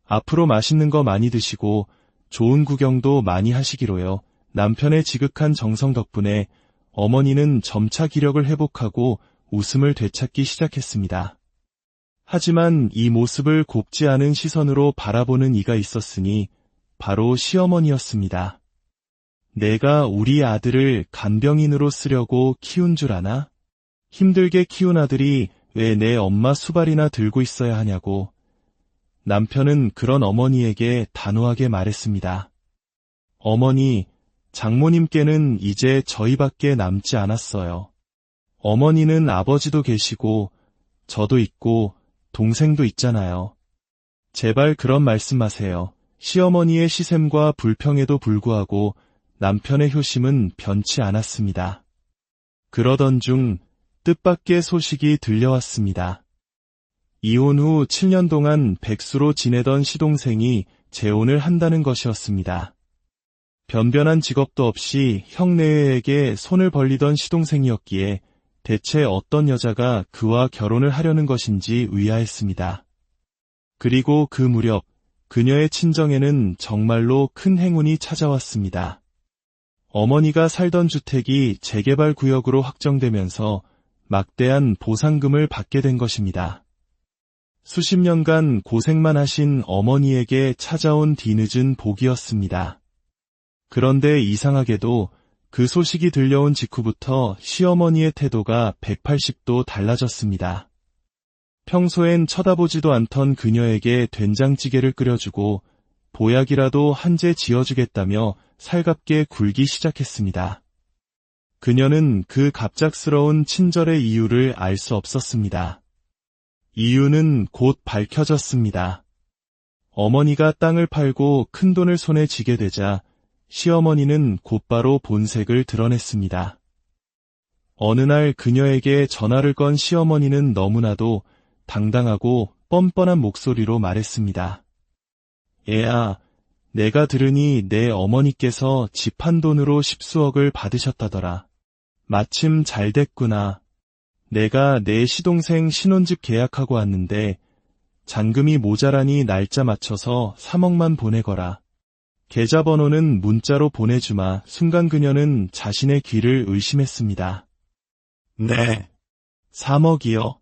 앞으로 맛있는 거 많이 드시고 좋은 구경도 많이 하시기로요. 남편의 지극한 정성 덕분에 어머니는 점차 기력을 회복하고 웃음을 되찾기 시작했습니다. 하지만 이 모습을 곱지 않은 시선으로 바라보는 이가 있었으니 바로 시어머니였습니다. 내가 우리 아들을 간병인으로 쓰려고 키운 줄 아나? 힘들게 키운 아들이 왜 내 엄마 수발이나 들고 있어야 하냐고. 남편은 그런 어머니에게 단호하게 말했습니다. 어머니, 장모님께는 이제 저희밖에 남지 않았어요. 어머니는 아버지도 계시고 저도 있고 동생도 있잖아요. 제발 그런 말씀 마세요. 시어머니의 시샘과 불평에도 불구하고 남편의 효심은 변치 않았습니다. 그러던 중 뜻밖의 소식이 들려왔습니다. 이혼 후 7년 동안 백수로 지내던 시동생이 재혼을 한다는 것이었습니다. 변변한 직업도 없이 형네에게 손을 벌리던 시동생이었기에 대체 어떤 여자가 그와 결혼을 하려는 것인지 의아했습니다. 그리고 그 무렵 그녀의 친정에는 정말로 큰 행운이 찾아왔습니다. 어머니가 살던 주택이 재개발 구역으로 확정되면서 막대한 보상금을 받게 된 것입니다. 수십 년간 고생만 하신 어머니에게 찾아온 뒤늦은 복이었습니다. 그런데 이상하게도 그 소식이 들려온 직후부터 시어머니의 태도가 180도 달라졌습니다. 평소엔 쳐다보지도 않던 그녀에게 된장찌개를 끓여주고 보약이라도 한 제 지어주겠다며 살갑게 굴기 시작했습니다. 그녀는 그 갑작스러운 친절의 이유를 알 수 없었습니다. 이유는 곧 밝혀졌습니다. 어머니가 땅을 팔고 큰돈을 손에 쥐게 되자 시어머니는 곧바로 본색을 드러냈습니다. 어느 날 그녀에게 전화를 건 시어머니는 너무나도 당당하고 뻔뻔한 목소리로 말했습니다. 애야, 내가 들으니 내 어머니께서 집 한 돈으로 10수억을 받으셨다더라. 마침 잘 됐구나. 내가 내 시동생 신혼집 계약하고 왔는데 잔금이 모자라니 날짜 맞춰서 3억만 보내거라. 계좌번호는 문자로 보내주마. 순간 그녀는 자신의 귀를 의심했습니다. 네. 3억이요?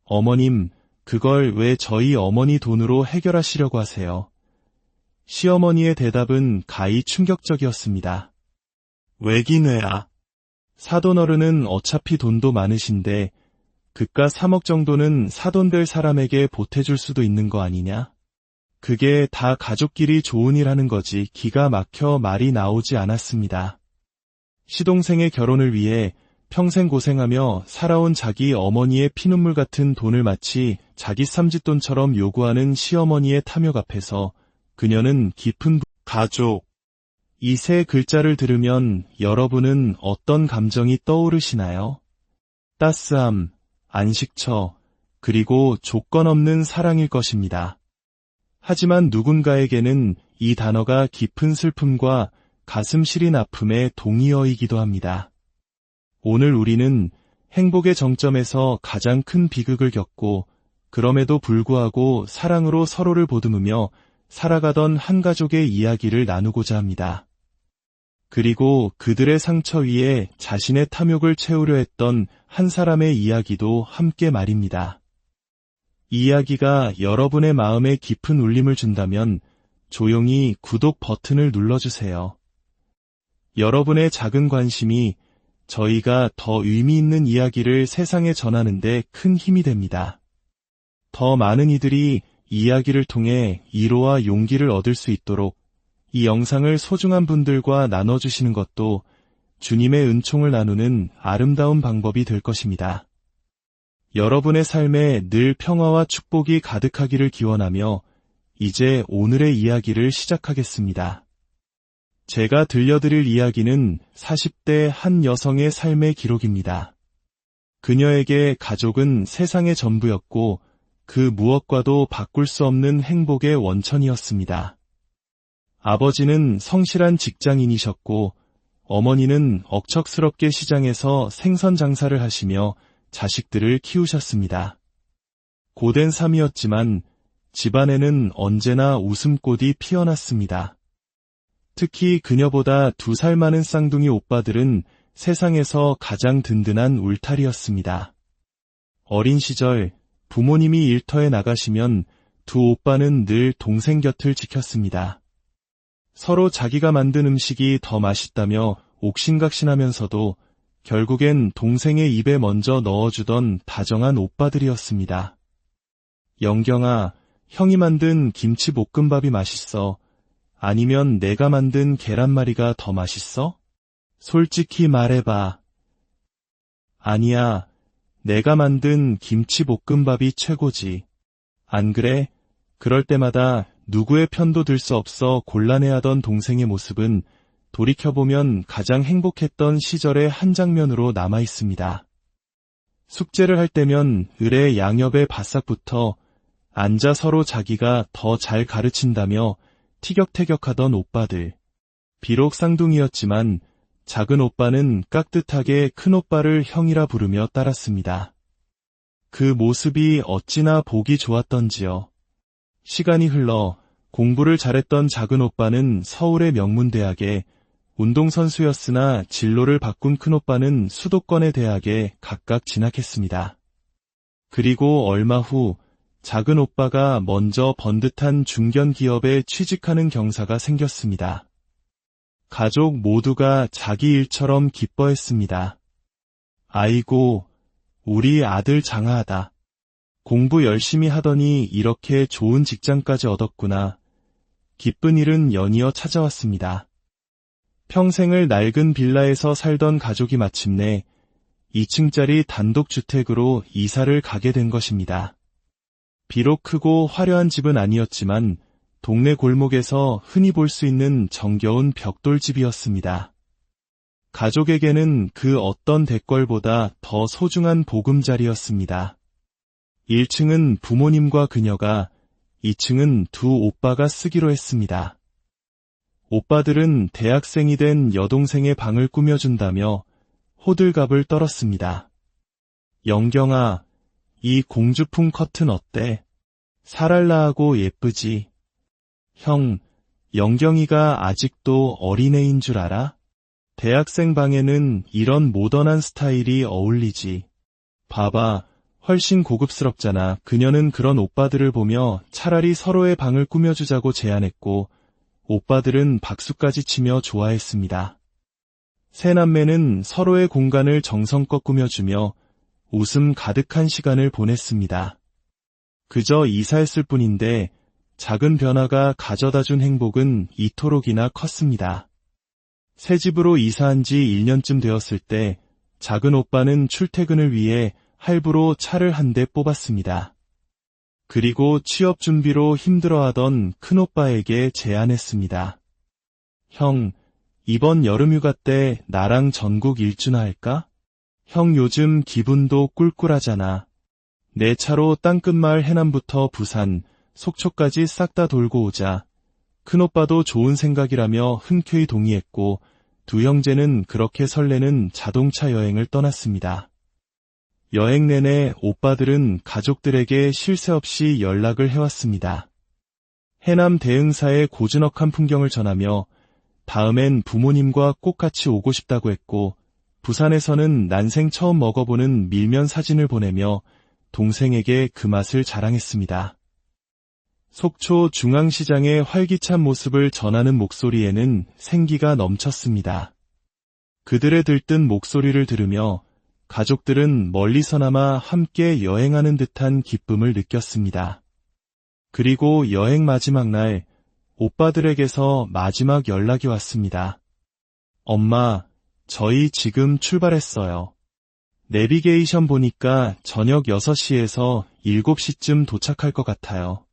어머님, 그걸 왜 저희 어머니 돈으로 해결하시려고 하세요? 시어머니의 대답은 가히 충격적이었습니다. 왜긴 왜야? 사돈어른은 어차피 돈도 많으신데 그깟 3억 정도는 사돈 될 사람에게 보태줄 수도 있는 거 아니냐? 그게 다 가족끼리 좋은 일 하는 거지. 기가 막혀 말이 나오지 않았습니다. 시동생의 결혼을 위해 평생 고생하며 살아온 자기 어머니의 피눈물 같은 돈을 마치 자기 삼짓돈처럼 요구하는 시어머니의 탐욕 앞에서 그녀는 깊은 가족, 이 세 글자를 들으면 여러분은 어떤 감정이 떠오르시나요? 따스함, 안식처, 그리고 조건 없는 사랑일 것입니다. 하지만 누군가에게는 이 단어가 깊은 슬픔과 가슴 시린 아픔의 동의어이기도 합니다. 오늘 우리는 행복의 정점에서 가장 큰 비극을 겪고 그럼에도 불구하고 사랑으로 서로를 보듬으며 살아가던 한 가족의 이야기를 나누고자 합니다. 그리고 그들의 상처 위에 자신의 탐욕을 채우려 했던 한 사람의 이야기도 함께 말입니다. 이 이야기가 여러분의 마음에 깊은 울림을 준다면 조용히 구독 버튼을 눌러주세요. 여러분의 작은 관심이 저희가 더 의미 있는 이야기를 세상에 전하는 데 큰 힘이 됩니다. 더 많은 이들이 이 이야기를 통해 위로와 용기를 얻을 수 있도록 이 영상을 소중한 분들과 나눠주시는 것도 주님의 은총을 나누는 아름다운 방법이 될 것입니다. 여러분의 삶에 늘 평화와 축복이 가득하기를 기원하며 이제 오늘의 이야기를 시작하겠습니다. 제가 들려드릴 이야기는 40대 한 여성의 삶의 기록입니다. 그녀에게 가족은 세상의 전부였고 그 무엇과도 바꿀 수 없는 행복의 원천이었습니다. 아버지는 성실한 직장인이셨고 어머니는 억척스럽게 시장에서 생선 장사를 하시며 자식들을 키우셨습니다. 고된 삶이었지만 집안에는 언제나 웃음꽃이 피어났습니다. 특히 그녀보다 2살 많은 쌍둥이 오빠들은 세상에서 가장 든든한 울타리였습니다. 어린 시절 부모님이 일터에 나가시면 두 오빠는 늘 동생 곁을 지켰습니다. 서로 자기가 만든 음식이 더 맛있다며 옥신각신하면서도 결국엔 동생의 입에 먼저 넣어주던 다정한 오빠들이었습니다. 영경아, 형이 만든 김치볶음밥이 맛있어? 아니면 내가 만든 계란말이가 더 맛있어? 솔직히 말해봐. 아니야, 내가 만든 김치볶음밥이 최고지. 안 그래? 그럴 때마다 누구의 편도 들 수 없어 곤란해하던 동생의 모습은 돌이켜보면 가장 행복했던 시절의 한 장면으로 남아있습니다. 숙제를 할 때면 을의 양옆에 바싹 붙어 앉아 서로 자기가 더 잘 가르친다며 티격태격하던 오빠들. 비록 쌍둥이였지만 작은 오빠는 깍듯하게 큰 오빠를 형이라 부르며 따랐습니다. 그 모습이 어찌나 보기 좋았던지요. 시간이 흘러 공부를 잘했던 작은 오빠는 서울의 명문대학에 운동선수였으나 진로를 바꾼 큰 오빠는 수도권의 대학에 각각 진학했습니다. 그리고 얼마 후 작은 오빠가 먼저 번듯한 중견기업에 취직하는 경사가 생겼습니다. 가족 모두가 자기 일처럼 기뻐했습니다. 아이고, 우리 아들 장하하다. 공부 열심히 하더니 이렇게 좋은 직장까지 얻었구나. 기쁜 일은 연이어 찾아왔습니다. 평생을 낡은 빌라에서 살던 가족이 마침내 2층짜리 단독주택으로 이사를 가게 된 것입니다. 비록 크고 화려한 집은 아니었지만 동네 골목에서 흔히 볼 수 있는 정겨운 벽돌집이었습니다. 가족에게는 그 어떤 대궐보다 더 소중한 보금자리였습니다. 1층은 부모님과 그녀가, 2층은 두 오빠가 쓰기로 했습니다. 오빠들은 대학생이 된 여동생의 방을 꾸며준다며 호들갑을 떨었습니다. 영경아, 이 공주풍 커튼 어때? 사랄라하고 예쁘지? 형, 영경이가 아직도 어린애인 줄 알아? 대학생 방에는 이런 모던한 스타일이 어울리지. 봐봐, 훨씬 고급스럽잖아. 그녀는 그런 오빠들을 보며 차라리 서로의 방을 꾸며주자고 제안했고, 오빠들은 박수까지 치며 좋아했습니다. 세 남매는 서로의 공간을 정성껏 꾸며주며 웃음 가득한 시간을 보냈습니다. 그저 이사했을 뿐인데 작은 변화가 가져다준 행복은 이토록이나 컸습니다. 새 집으로 이사한 지 1년쯤 되었을 때 작은 오빠는 출퇴근을 위해 할부로 차를 한 대 뽑았습니다. 그리고 취업 준비로 힘들어하던 큰오빠에게 제안했습니다. 형, 이번 여름휴가 때 나랑 전국 일주나 할까? 형 요즘 기분도 꿀꿀하잖아. 내 차로 땅끝마을 해남부터 부산, 속초까지 싹 다 돌고 오자. 큰오빠도 좋은 생각이라며 흔쾌히 동의했고 두 형제는 그렇게 설레는 자동차 여행을 떠났습니다. 여행 내내 오빠들은 가족들에게 쉴 새 없이 연락을 해왔습니다. 해남 대흥사의 고즈넉한 풍경을 전하며 다음엔 부모님과 꼭 같이 오고 싶다고 했고 부산에서는 난생 처음 먹어보는 밀면 사진을 보내며 동생에게 그 맛을 자랑했습니다. 속초 중앙시장의 활기찬 모습을 전하는 목소리에는 생기가 넘쳤습니다. 그들의 들뜬 목소리를 들으며 가족들은 멀리서나마 함께 여행하는 듯한 기쁨을 느꼈습니다. 그리고 여행 마지막 날, 오빠들에게서 마지막 연락이 왔습니다. 엄마, 저희 지금 출발했어요. 내비게이션 보니까 저녁 6시에서 7시쯤 도착할 것 같아요.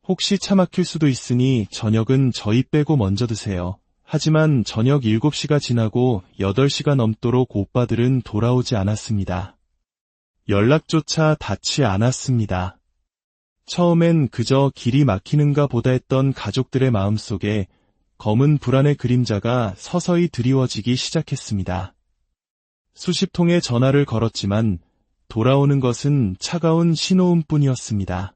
혹시 차 막힐 수도 있으니 저녁은 저희 빼고 먼저 드세요. 하지만 저녁 7시가 지나고 8시가 넘도록 오빠들은 돌아오지 않았습니다. 연락조차 닿지 않았습니다. 처음엔 그저 길이 막히는가 보다 했던 가족들의 마음속에 검은 불안의 그림자가 서서히 드리워지기 시작했습니다. 수십 통의 전화를 걸었지만 돌아오는 것은 차가운 신호음뿐이었습니다.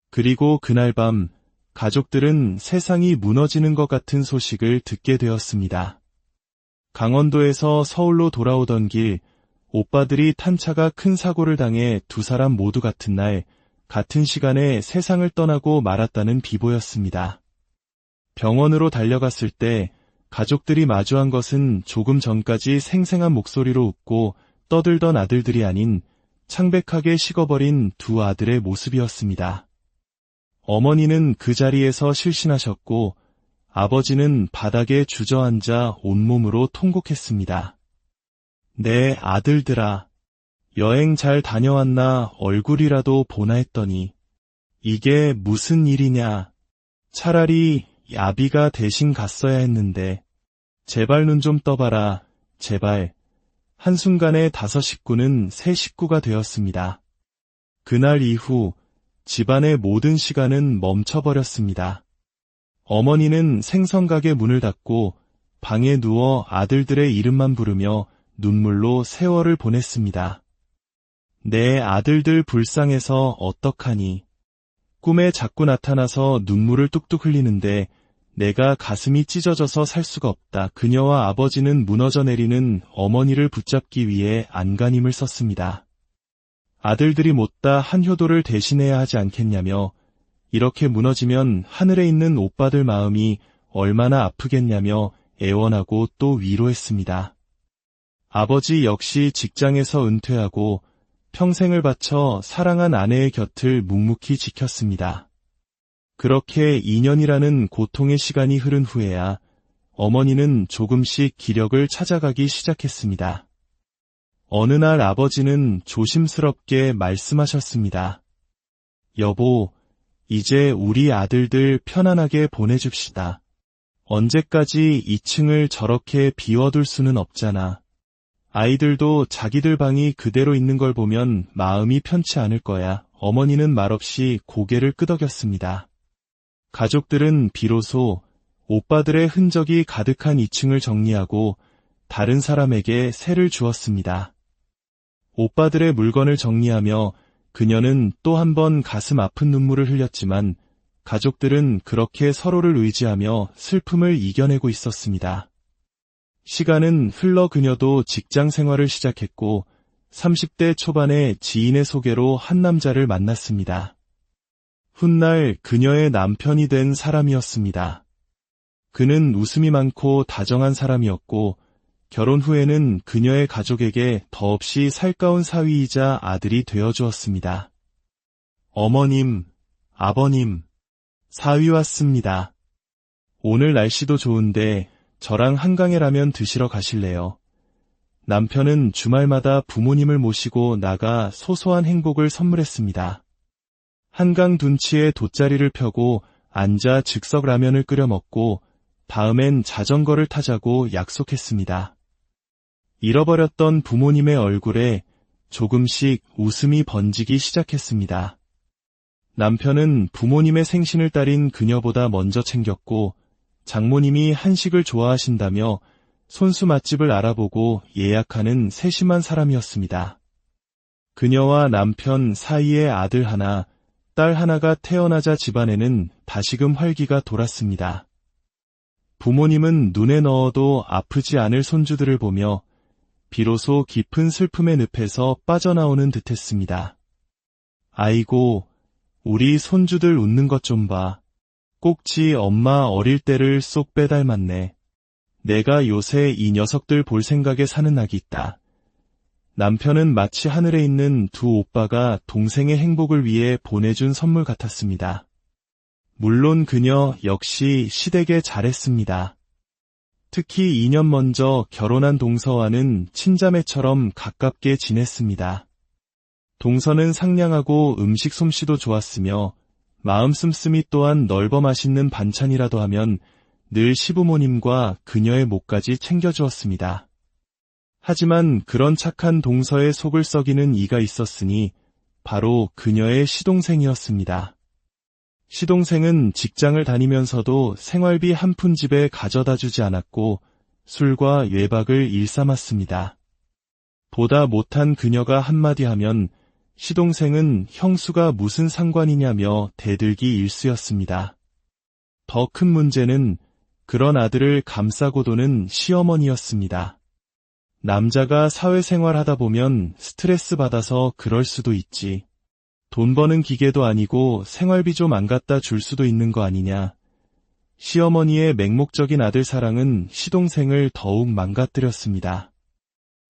그리고 그날 밤 가족들은 세상이 무너지는 것 같은 소식을 듣게 되었습니다. 강원도에서 서울로 돌아오던 길, 오빠들이 탄 차가 큰 사고를 당해 두 사람 모두 같은 날, 같은 시간에 세상을 떠나고 말았다는 비보였습니다. 병원으로 달려갔을 때 가족들이 마주한 것은 조금 전까지 생생한 목소리로 웃고 떠들던 아들들이 아닌 창백하게 식어버린 두 아들의 모습이었습니다. 어머니는 그 자리에서 실신하셨고 아버지는 바닥에 주저앉아 온몸으로 통곡했습니다. 내 아들들아, 여행 잘 다녀왔나 얼굴이라도 보나 했더니 이게 무슨 일이냐. 차라리 야비가 대신 갔어야 했는데 제발 눈 좀 떠봐라. 제발. 한순간에 5 식구는 새 식구가 되었습니다. 그날 이후 집안의 모든 시간은 멈춰버렸습니다. 어머니는 생선가게 문을 닫고 방에 누워 아들들의 이름만 부르며 눈물로 세월을 보냈습니다. 내 아들들 불쌍해서 어떡하니. 꿈에 자꾸 나타나서 눈물을 뚝뚝 흘리는데 내가 가슴이 찢어져서 살 수가 없다. 그녀와 아버지는 무너져 내리는 어머니를 붙잡기 위해 안간힘을 썼습니다. 아들들이 못다 한 효도를 대신해야 하지 않겠냐며 이렇게 무너지면 하늘에 있는 오빠들 마음이 얼마나 아프겠냐며 애원하고 또 위로했습니다. 아버지 역시 직장에서 은퇴하고 평생을 바쳐 사랑한 아내의 곁을 묵묵히 지켰습니다. 그렇게 2년이라는 고통의 시간이 흐른 후에야 어머니는 조금씩 기력을 찾아가기 시작했습니다. 어느 날 아버지는 조심스럽게 말씀하셨습니다. 여보, 이제 우리 아들들 편안하게 보내줍시다. 언제까지 2층을 저렇게 비워둘 수는 없잖아. 아이들도 자기들 방이 그대로 있는 걸 보면 마음이 편치 않을 거야. 어머니는 말없이 고개를 끄덕였습니다. 가족들은 비로소 오빠들의 흔적이 가득한 2층을 정리하고 다른 사람에게 세를 주었습니다. 오빠들의 물건을 정리하며 그녀는 또 한 번 가슴 아픈 눈물을 흘렸지만 가족들은 그렇게 서로를 의지하며 슬픔을 이겨내고 있었습니다. 시간은 흘러 그녀도 직장 생활을 시작했고 30대 초반에 지인의 소개로 한 남자를 만났습니다. 훗날 그녀의 남편이 된 사람이었습니다. 그는 웃음이 많고 다정한 사람이었고 결혼 후에는 그녀의 가족에게 더없이 살가운 사위이자 아들이 되어주었습니다. 어머님, 아버님, 사위 왔습니다. 오늘 날씨도 좋은데 저랑 한강에 라면 드시러 가실래요? 남편은 주말마다 부모님을 모시고 나가 소소한 행복을 선물했습니다. 한강 둔치에 돗자리를 펴고 앉아 즉석 라면을 끓여 먹고 다음엔 자전거를 타자고 약속했습니다. 잃어버렸던 부모님의 얼굴에 조금씩 웃음이 번지기 시작했습니다. 남편은 부모님의 생신을 따린 그녀보다 먼저 챙겼고 장모님이 한식을 좋아하신다며 손수 맛집을 알아보고 예약하는 세심한 사람이었습니다. 그녀와 남편 사이에 아들 하나, 딸 하나가 태어나자 집안에는 다시금 활기가 돌았습니다. 부모님은 눈에 넣어도 아프지 않을 손주들을 보며 비로소 깊은 슬픔의 늪에서 빠져나오는 듯했습니다. 아이고, 우리 손주들 웃는 것 좀 봐. 꼭지 엄마 어릴 때를 쏙 빼닮았네. 내가 요새 이 녀석들 볼 생각에 사는 낙이 있다. 남편은 마치 하늘에 있는 두 오빠가 동생의 행복을 위해 보내준 선물 같았습니다. 물론 그녀 역시 시댁에 잘했습니다. 특히 2년 먼저 결혼한 동서와는 친자매처럼 가깝게 지냈습니다. 동서는 상냥하고 음식 솜씨도 좋았으며 마음 씀씀이 또한 넓어 맛있는 반찬이라도 하면 늘 시부모님과 그녀의 목까지 챙겨주었습니다. 하지만 그런 착한 동서의 속을 썩이는 이가 있었으니 바로 그녀의 시동생이었습니다. 시동생은 직장을 다니면서도 생활비 한 푼 집에 가져다 주지 않았고 술과 외박을 일삼았습니다. 보다 못한 그녀가 한마디 하면 시동생은 형수가 무슨 상관이냐며 대들기 일쑤였습니다. 더 큰 문제는 그런 아들을 감싸고 도는 시어머니였습니다. 남자가 사회생활 하다 보면 스트레스 받아서 그럴 수도 있지. 돈 버는 기계도 아니고 생활비 좀 안 갖다 줄 수도 있는 거 아니냐. 시어머니의 맹목적인 아들 사랑은 시동생을 더욱 망가뜨렸습니다.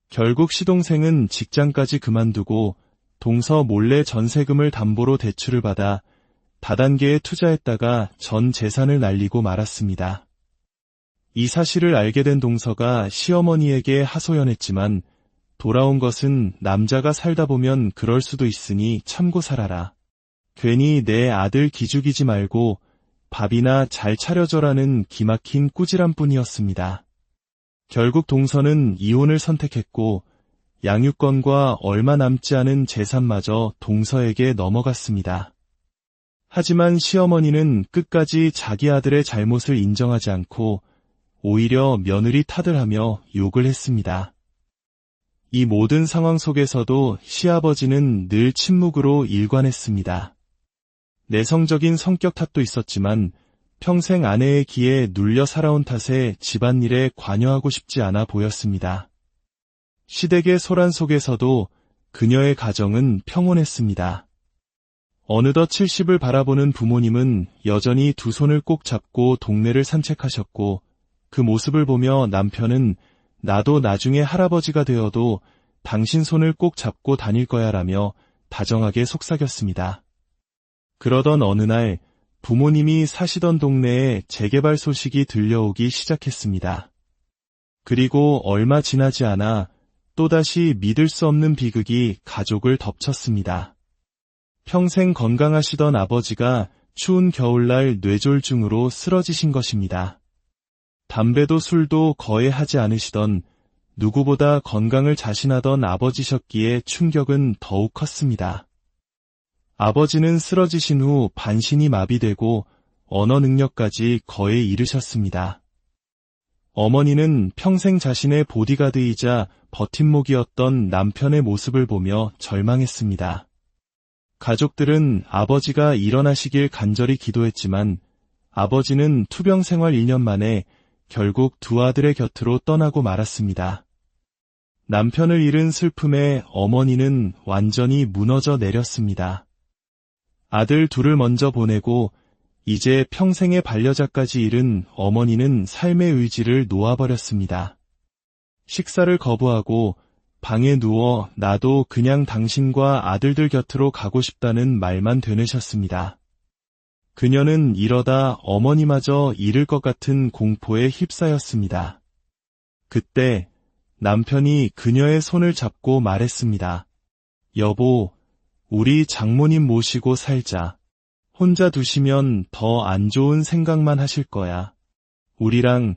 결국 시동생은 직장까지 그만두고 동서 몰래 전세금을 담보로 대출을 받아 다단계에 투자했다가 전 재산을 날리고 말았습니다. 이 사실을 알게 된 동서가 시어머니에게 하소연했지만 돌아온 것은 남자가 살다 보면 그럴 수도 있으니 참고 살아라. 괜히 내 아들 기죽이지 말고 밥이나 잘 차려줘라는 기막힌 꾸지람뿐이었습니다. 결국 동서는 이혼을 선택했고 양육권과 얼마 남지 않은 재산마저 동서에게 넘어갔습니다. 하지만 시어머니는 끝까지 자기 아들의 잘못을 인정하지 않고 오히려 며느리 탓을 하며 욕을 했습니다. 이 모든 상황 속에서도 시아버지는 늘 침묵으로 일관했습니다. 내성적인 성격 탓도 있었지만 평생 아내의 기에 눌려 살아온 탓에 집안일에 관여하고 싶지 않아 보였습니다. 시댁의 소란 속에서도 그녀의 가정은 평온했습니다. 어느덧 70을 바라보는 부모님은 여전히 두 손을 꼭 잡고 동네를 산책하셨고 그 모습을 보며 남편은 나도 나중에 할아버지가 되어도 당신 손을 꼭 잡고 다닐 거야 라며 다정하게 속삭였습니다. 그러던 어느 날 부모님이 사시던 동네에 재개발 소식이 들려오기 시작했습니다. 그리고 얼마 지나지 않아 또다시 믿을 수 없는 비극이 가족을 덮쳤습니다. 평생 건강하시던 아버지가 추운 겨울날 뇌졸중으로 쓰러지신 것입니다. 담배도 술도 거의 하지 않으시던 누구보다 건강을 자신하던 아버지셨기에 충격은 더욱 컸습니다. 아버지는 쓰러지신 후 반신이 마비되고 언어 능력까지 거의 잃으셨습니다. 어머니는 평생 자신의 보디가드이자 버팀목이었던 남편의 모습을 보며 절망했습니다. 가족들은 아버지가 일어나시길 간절히 기도했지만 아버지는 투병 생활 1년 만에 결국 두 아들의 곁으로 떠나고 말았습니다. 남편을 잃은 슬픔에 어머니는 완전히 무너져 내렸습니다. 아들 둘을 먼저 보내고 이제 평생의 반려자까지 잃은 어머니는 삶의 의지를 놓아버렸습니다. 식사를 거부하고 방에 누워 나도 그냥 당신과 아들들 곁으로 가고 싶다는 말만 되뇌셨습니다. 그녀는 이러다 어머니마저 잃을 것 같은 공포에 휩싸였습니다. 그때 남편이 그녀의 손을 잡고 말했습니다. 여보, 우리 장모님 모시고 살자. 혼자 두시면 더 안 좋은 생각만 하실 거야. 우리랑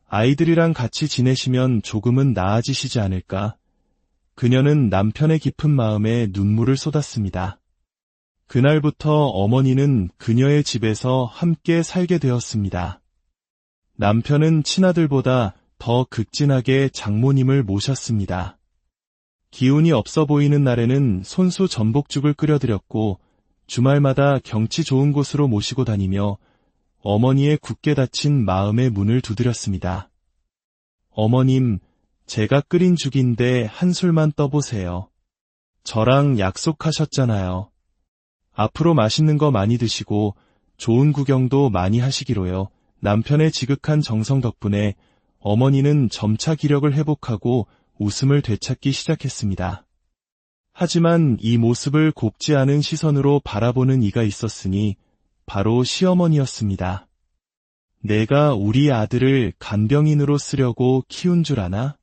아이들이랑 같이 지내시면 조금은 나아지시지 않을까? 그녀는 남편의 깊은 마음에 눈물을 쏟았습니다. 그날부터 어머니는 그녀의 집에서 함께 살게 되었습니다. 남편은 친아들보다 더 극진하게 장모님을 모셨습니다. 기운이 없어 보이는 날에는 손수 전복죽을 끓여드렸고 주말마다 경치 좋은 곳으로 모시고 다니며 어머니의 굳게 닫힌 마음의 문을 두드렸습니다. 어머님, 제가 끓인 죽인데 한 술만 떠보세요. 저랑 약속하셨잖아요. 앞으로 맛있는 거 많이 드시고 좋은 구경도 많이 하시기로요. 남편의 지극한 정성 덕분에 어머니는 점차 기력을 회복하고 웃음을 되찾기 시작했습니다. 하지만 이 모습을 곱지 않은 시선으로 바라보는 이가 있었으니 바로 시어머니였습니다. 내가 우리 아들을 간병인으로 쓰려고 키운 줄 아나?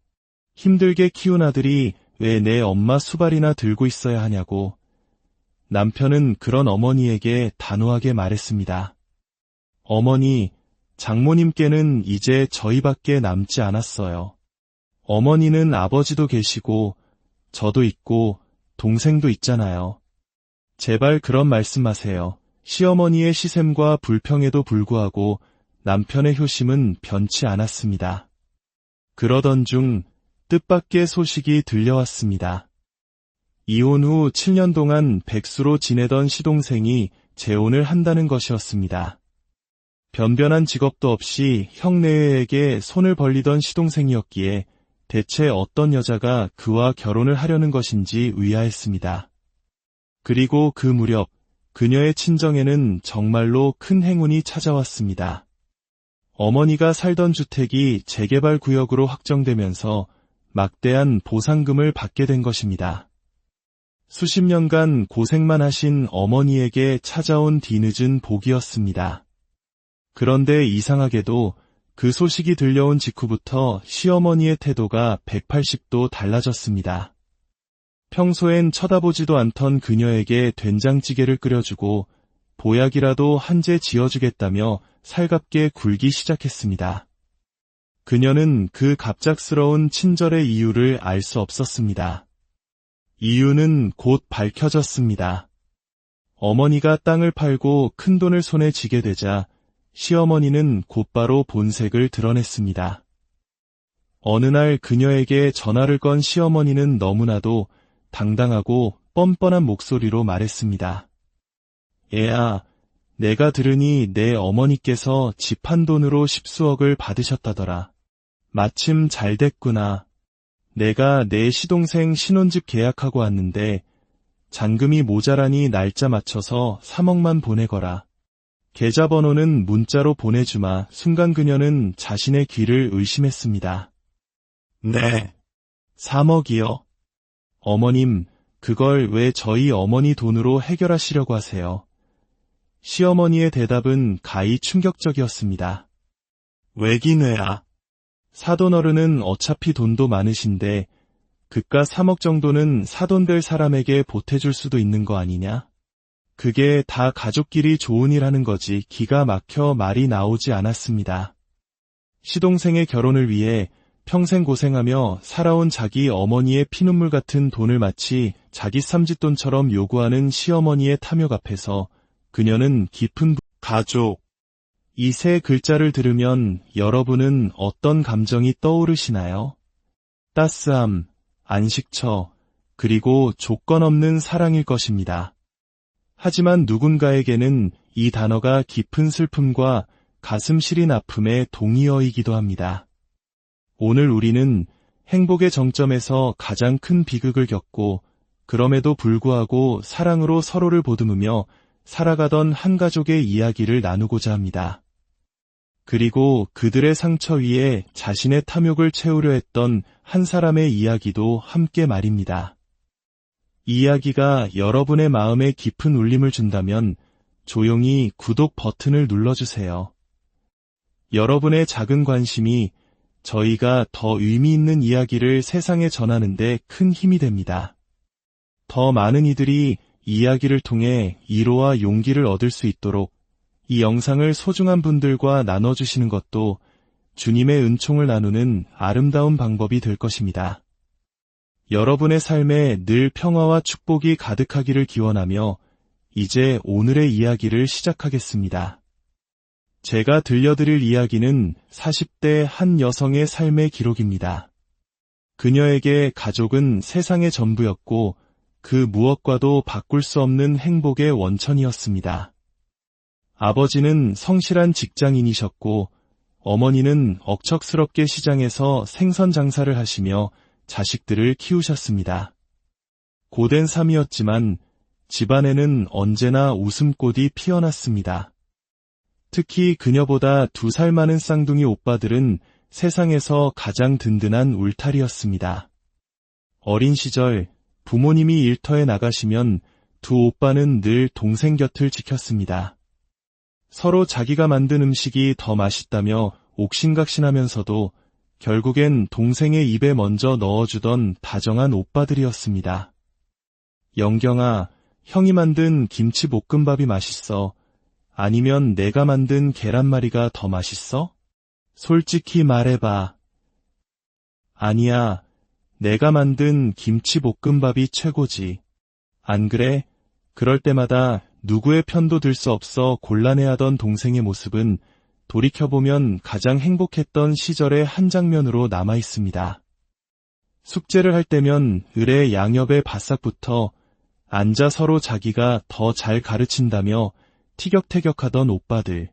힘들게 키운 아들이 왜 내 엄마 수발이나 들고 있어야 하냐고. 남편은 그런 어머니에게 단호하게 말했습니다. 어머니, 장모님께는 이제 저희밖에 남지 않았어요. 어머니는 아버지도 계시고 저도 있고 동생도 있잖아요. 제발 그런 말씀 마세요. 시어머니의 시샘과 불평에도 불구하고 남편의 효심은 변치 않았습니다. 그러던 중 뜻밖의 소식이 들려왔습니다. 이혼 후 7년 동안 백수로 지내던 시동생이 재혼을 한다는 것이었습니다. 변변한 직업도 없이 형네에게 손을 벌리던 시동생이었기에 대체 어떤 여자가 그와 결혼을 하려는 것인지 의아했습니다. 그리고 그 무렵 그녀의 친정에는 정말로 큰 행운이 찾아왔습니다. 어머니가 살던 주택이 재개발 구역으로 확정되면서 막대한 보상금을 받게 된 것입니다. 수십 년간 고생만 하신 어머니에게 찾아온 뒤늦은 복이었습니다. 그런데 이상하게도 그 소식이 들려온 직후부터 시어머니의 태도가 180도 달라졌습니다. 평소엔 쳐다보지도 않던 그녀에게 된장찌개를 끓여주고 보약이라도 한 제 지어주겠다며 살갑게 굴기 시작했습니다. 그녀는 그 갑작스러운 친절의 이유를 알 수 없었습니다. 이유는 곧 밝혀졌습니다. 어머니가 땅을 팔고 큰돈을 손에 쥐게 되자 시어머니는 곧바로 본색을 드러냈습니다. 어느 날 그녀에게 전화를 건 시어머니는 너무나도 당당하고 뻔뻔한 목소리로 말했습니다. 애야, 내가 들으니 내 어머니께서 집 한 돈으로 10수억을 받으셨다더라. 마침 잘 됐구나. 내가 내 시동생 신혼집 계약하고 왔는데 잔금이 모자라니 날짜 맞춰서 3억만 보내거라. 계좌번호는 문자로 보내주마. 순간 그녀는 자신의 귀를 의심했습니다. 네. 3억이요? 어머님, 그걸 왜 저희 어머니 돈으로 해결하시려고 하세요? 시어머니의 대답은 가히 충격적이었습니다. 왜긴 왜야? 사돈어른은 어차피 돈도 많으신데 그깟 3억 정도는 사돈 될 사람에게 보태줄 수도 있는 거 아니냐? 그게 다 가족끼리 좋은 일 하는 거지. 기가 막혀 말이 나오지 않았습니다. 시동생의 결혼을 위해 평생 고생하며 살아온 자기 어머니의 피눈물 같은 돈을 마치 자기 삼짓돈처럼 요구하는 시어머니의 탐욕 앞에서 그녀는 깊은 가족, 이 세 글자를 들으면 여러분은 어떤 감정이 떠오르시나요? 따스함, 안식처, 그리고 조건 없는 사랑일 것입니다. 하지만 누군가에게는 이 단어가 깊은 슬픔과 가슴 시린 아픔의 동의어이기도 합니다. 오늘 우리는 행복의 정점에서 가장 큰 비극을 겪고 그럼에도 불구하고 사랑으로 서로를 보듬으며 살아가던 한 가족의 이야기를 나누고자 합니다. 그리고 그들의 상처 위에 자신의 탐욕을 채우려 했던 한 사람의 이야기도 함께 말입니다. 이 이야기가 여러분의 마음에 깊은 울림을 준다면 조용히 구독 버튼을 눌러주세요. 여러분의 작은 관심이 저희가 더 의미 있는 이야기를 세상에 전하는 데 큰 힘이 됩니다. 더 많은 이들이 이 이야기를 통해 위로와 용기를 얻을 수 있도록 이 영상을 소중한 분들과 나눠주시는 것도 주님의 은총을 나누는 아름다운 방법이 될 것입니다. 여러분의 삶에 늘 평화와 축복이 가득하기를 기원하며 이제 오늘의 이야기를 시작하겠습니다. 제가 들려드릴 이야기는 40대 한 여성의 삶의 기록입니다. 그녀에게 가족은 세상의 전부였고 그 무엇과도 바꿀 수 없는 행복의 원천이었습니다. 아버지는 성실한 직장인이셨고 어머니는 억척스럽게 시장에서 생선 장사를 하시며 자식들을 키우셨습니다. 고된 삶이었지만 집안에는 언제나 웃음꽃이 피어났습니다. 특히 그녀보다 2살 많은 쌍둥이 오빠들은 세상에서 가장 든든한 울타리였습니다. 어린 시절 부모님이 일터에 나가시면 두 오빠는 늘 동생 곁을 지켰습니다. 서로 자기가 만든 음식이 더 맛있다며 옥신각신하면서도 결국엔 동생의 입에 먼저 넣어주던 다정한 오빠들이었습니다. 영경아, 형이 만든 김치볶음밥이 맛있어. 아니면 내가 만든 계란말이가 더 맛있어? 솔직히 말해봐. 아니야, 내가 만든 김치볶음밥이 최고지. 안 그래? 그럴 때마다 누구의 편도 들 수 없어 곤란해하던 동생의 모습은 돌이켜보면 가장 행복했던 시절의 한 장면으로 남아있습니다. 숙제를 할 때면 을의 양옆에 바싹 붙어 앉아 서로 자기가 더 잘 가르친다며 티격태격하던 오빠들.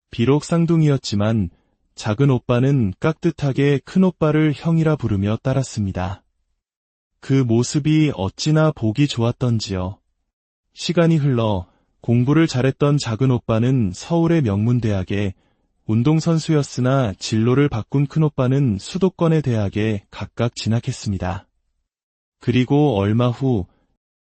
비록 쌍둥이였지만 작은 오빠는 깍듯하게 큰 오빠를 형이라 부르며 따랐습니다. 그 모습이 어찌나 보기 좋았던지요. 시간이 흘러 공부를 잘했던 작은 오빠는 서울의 명문대학에, 운동선수였으나 진로를 바꾼 큰오빠는 수도권의 대학에 각각 진학했습니다. 그리고 얼마 후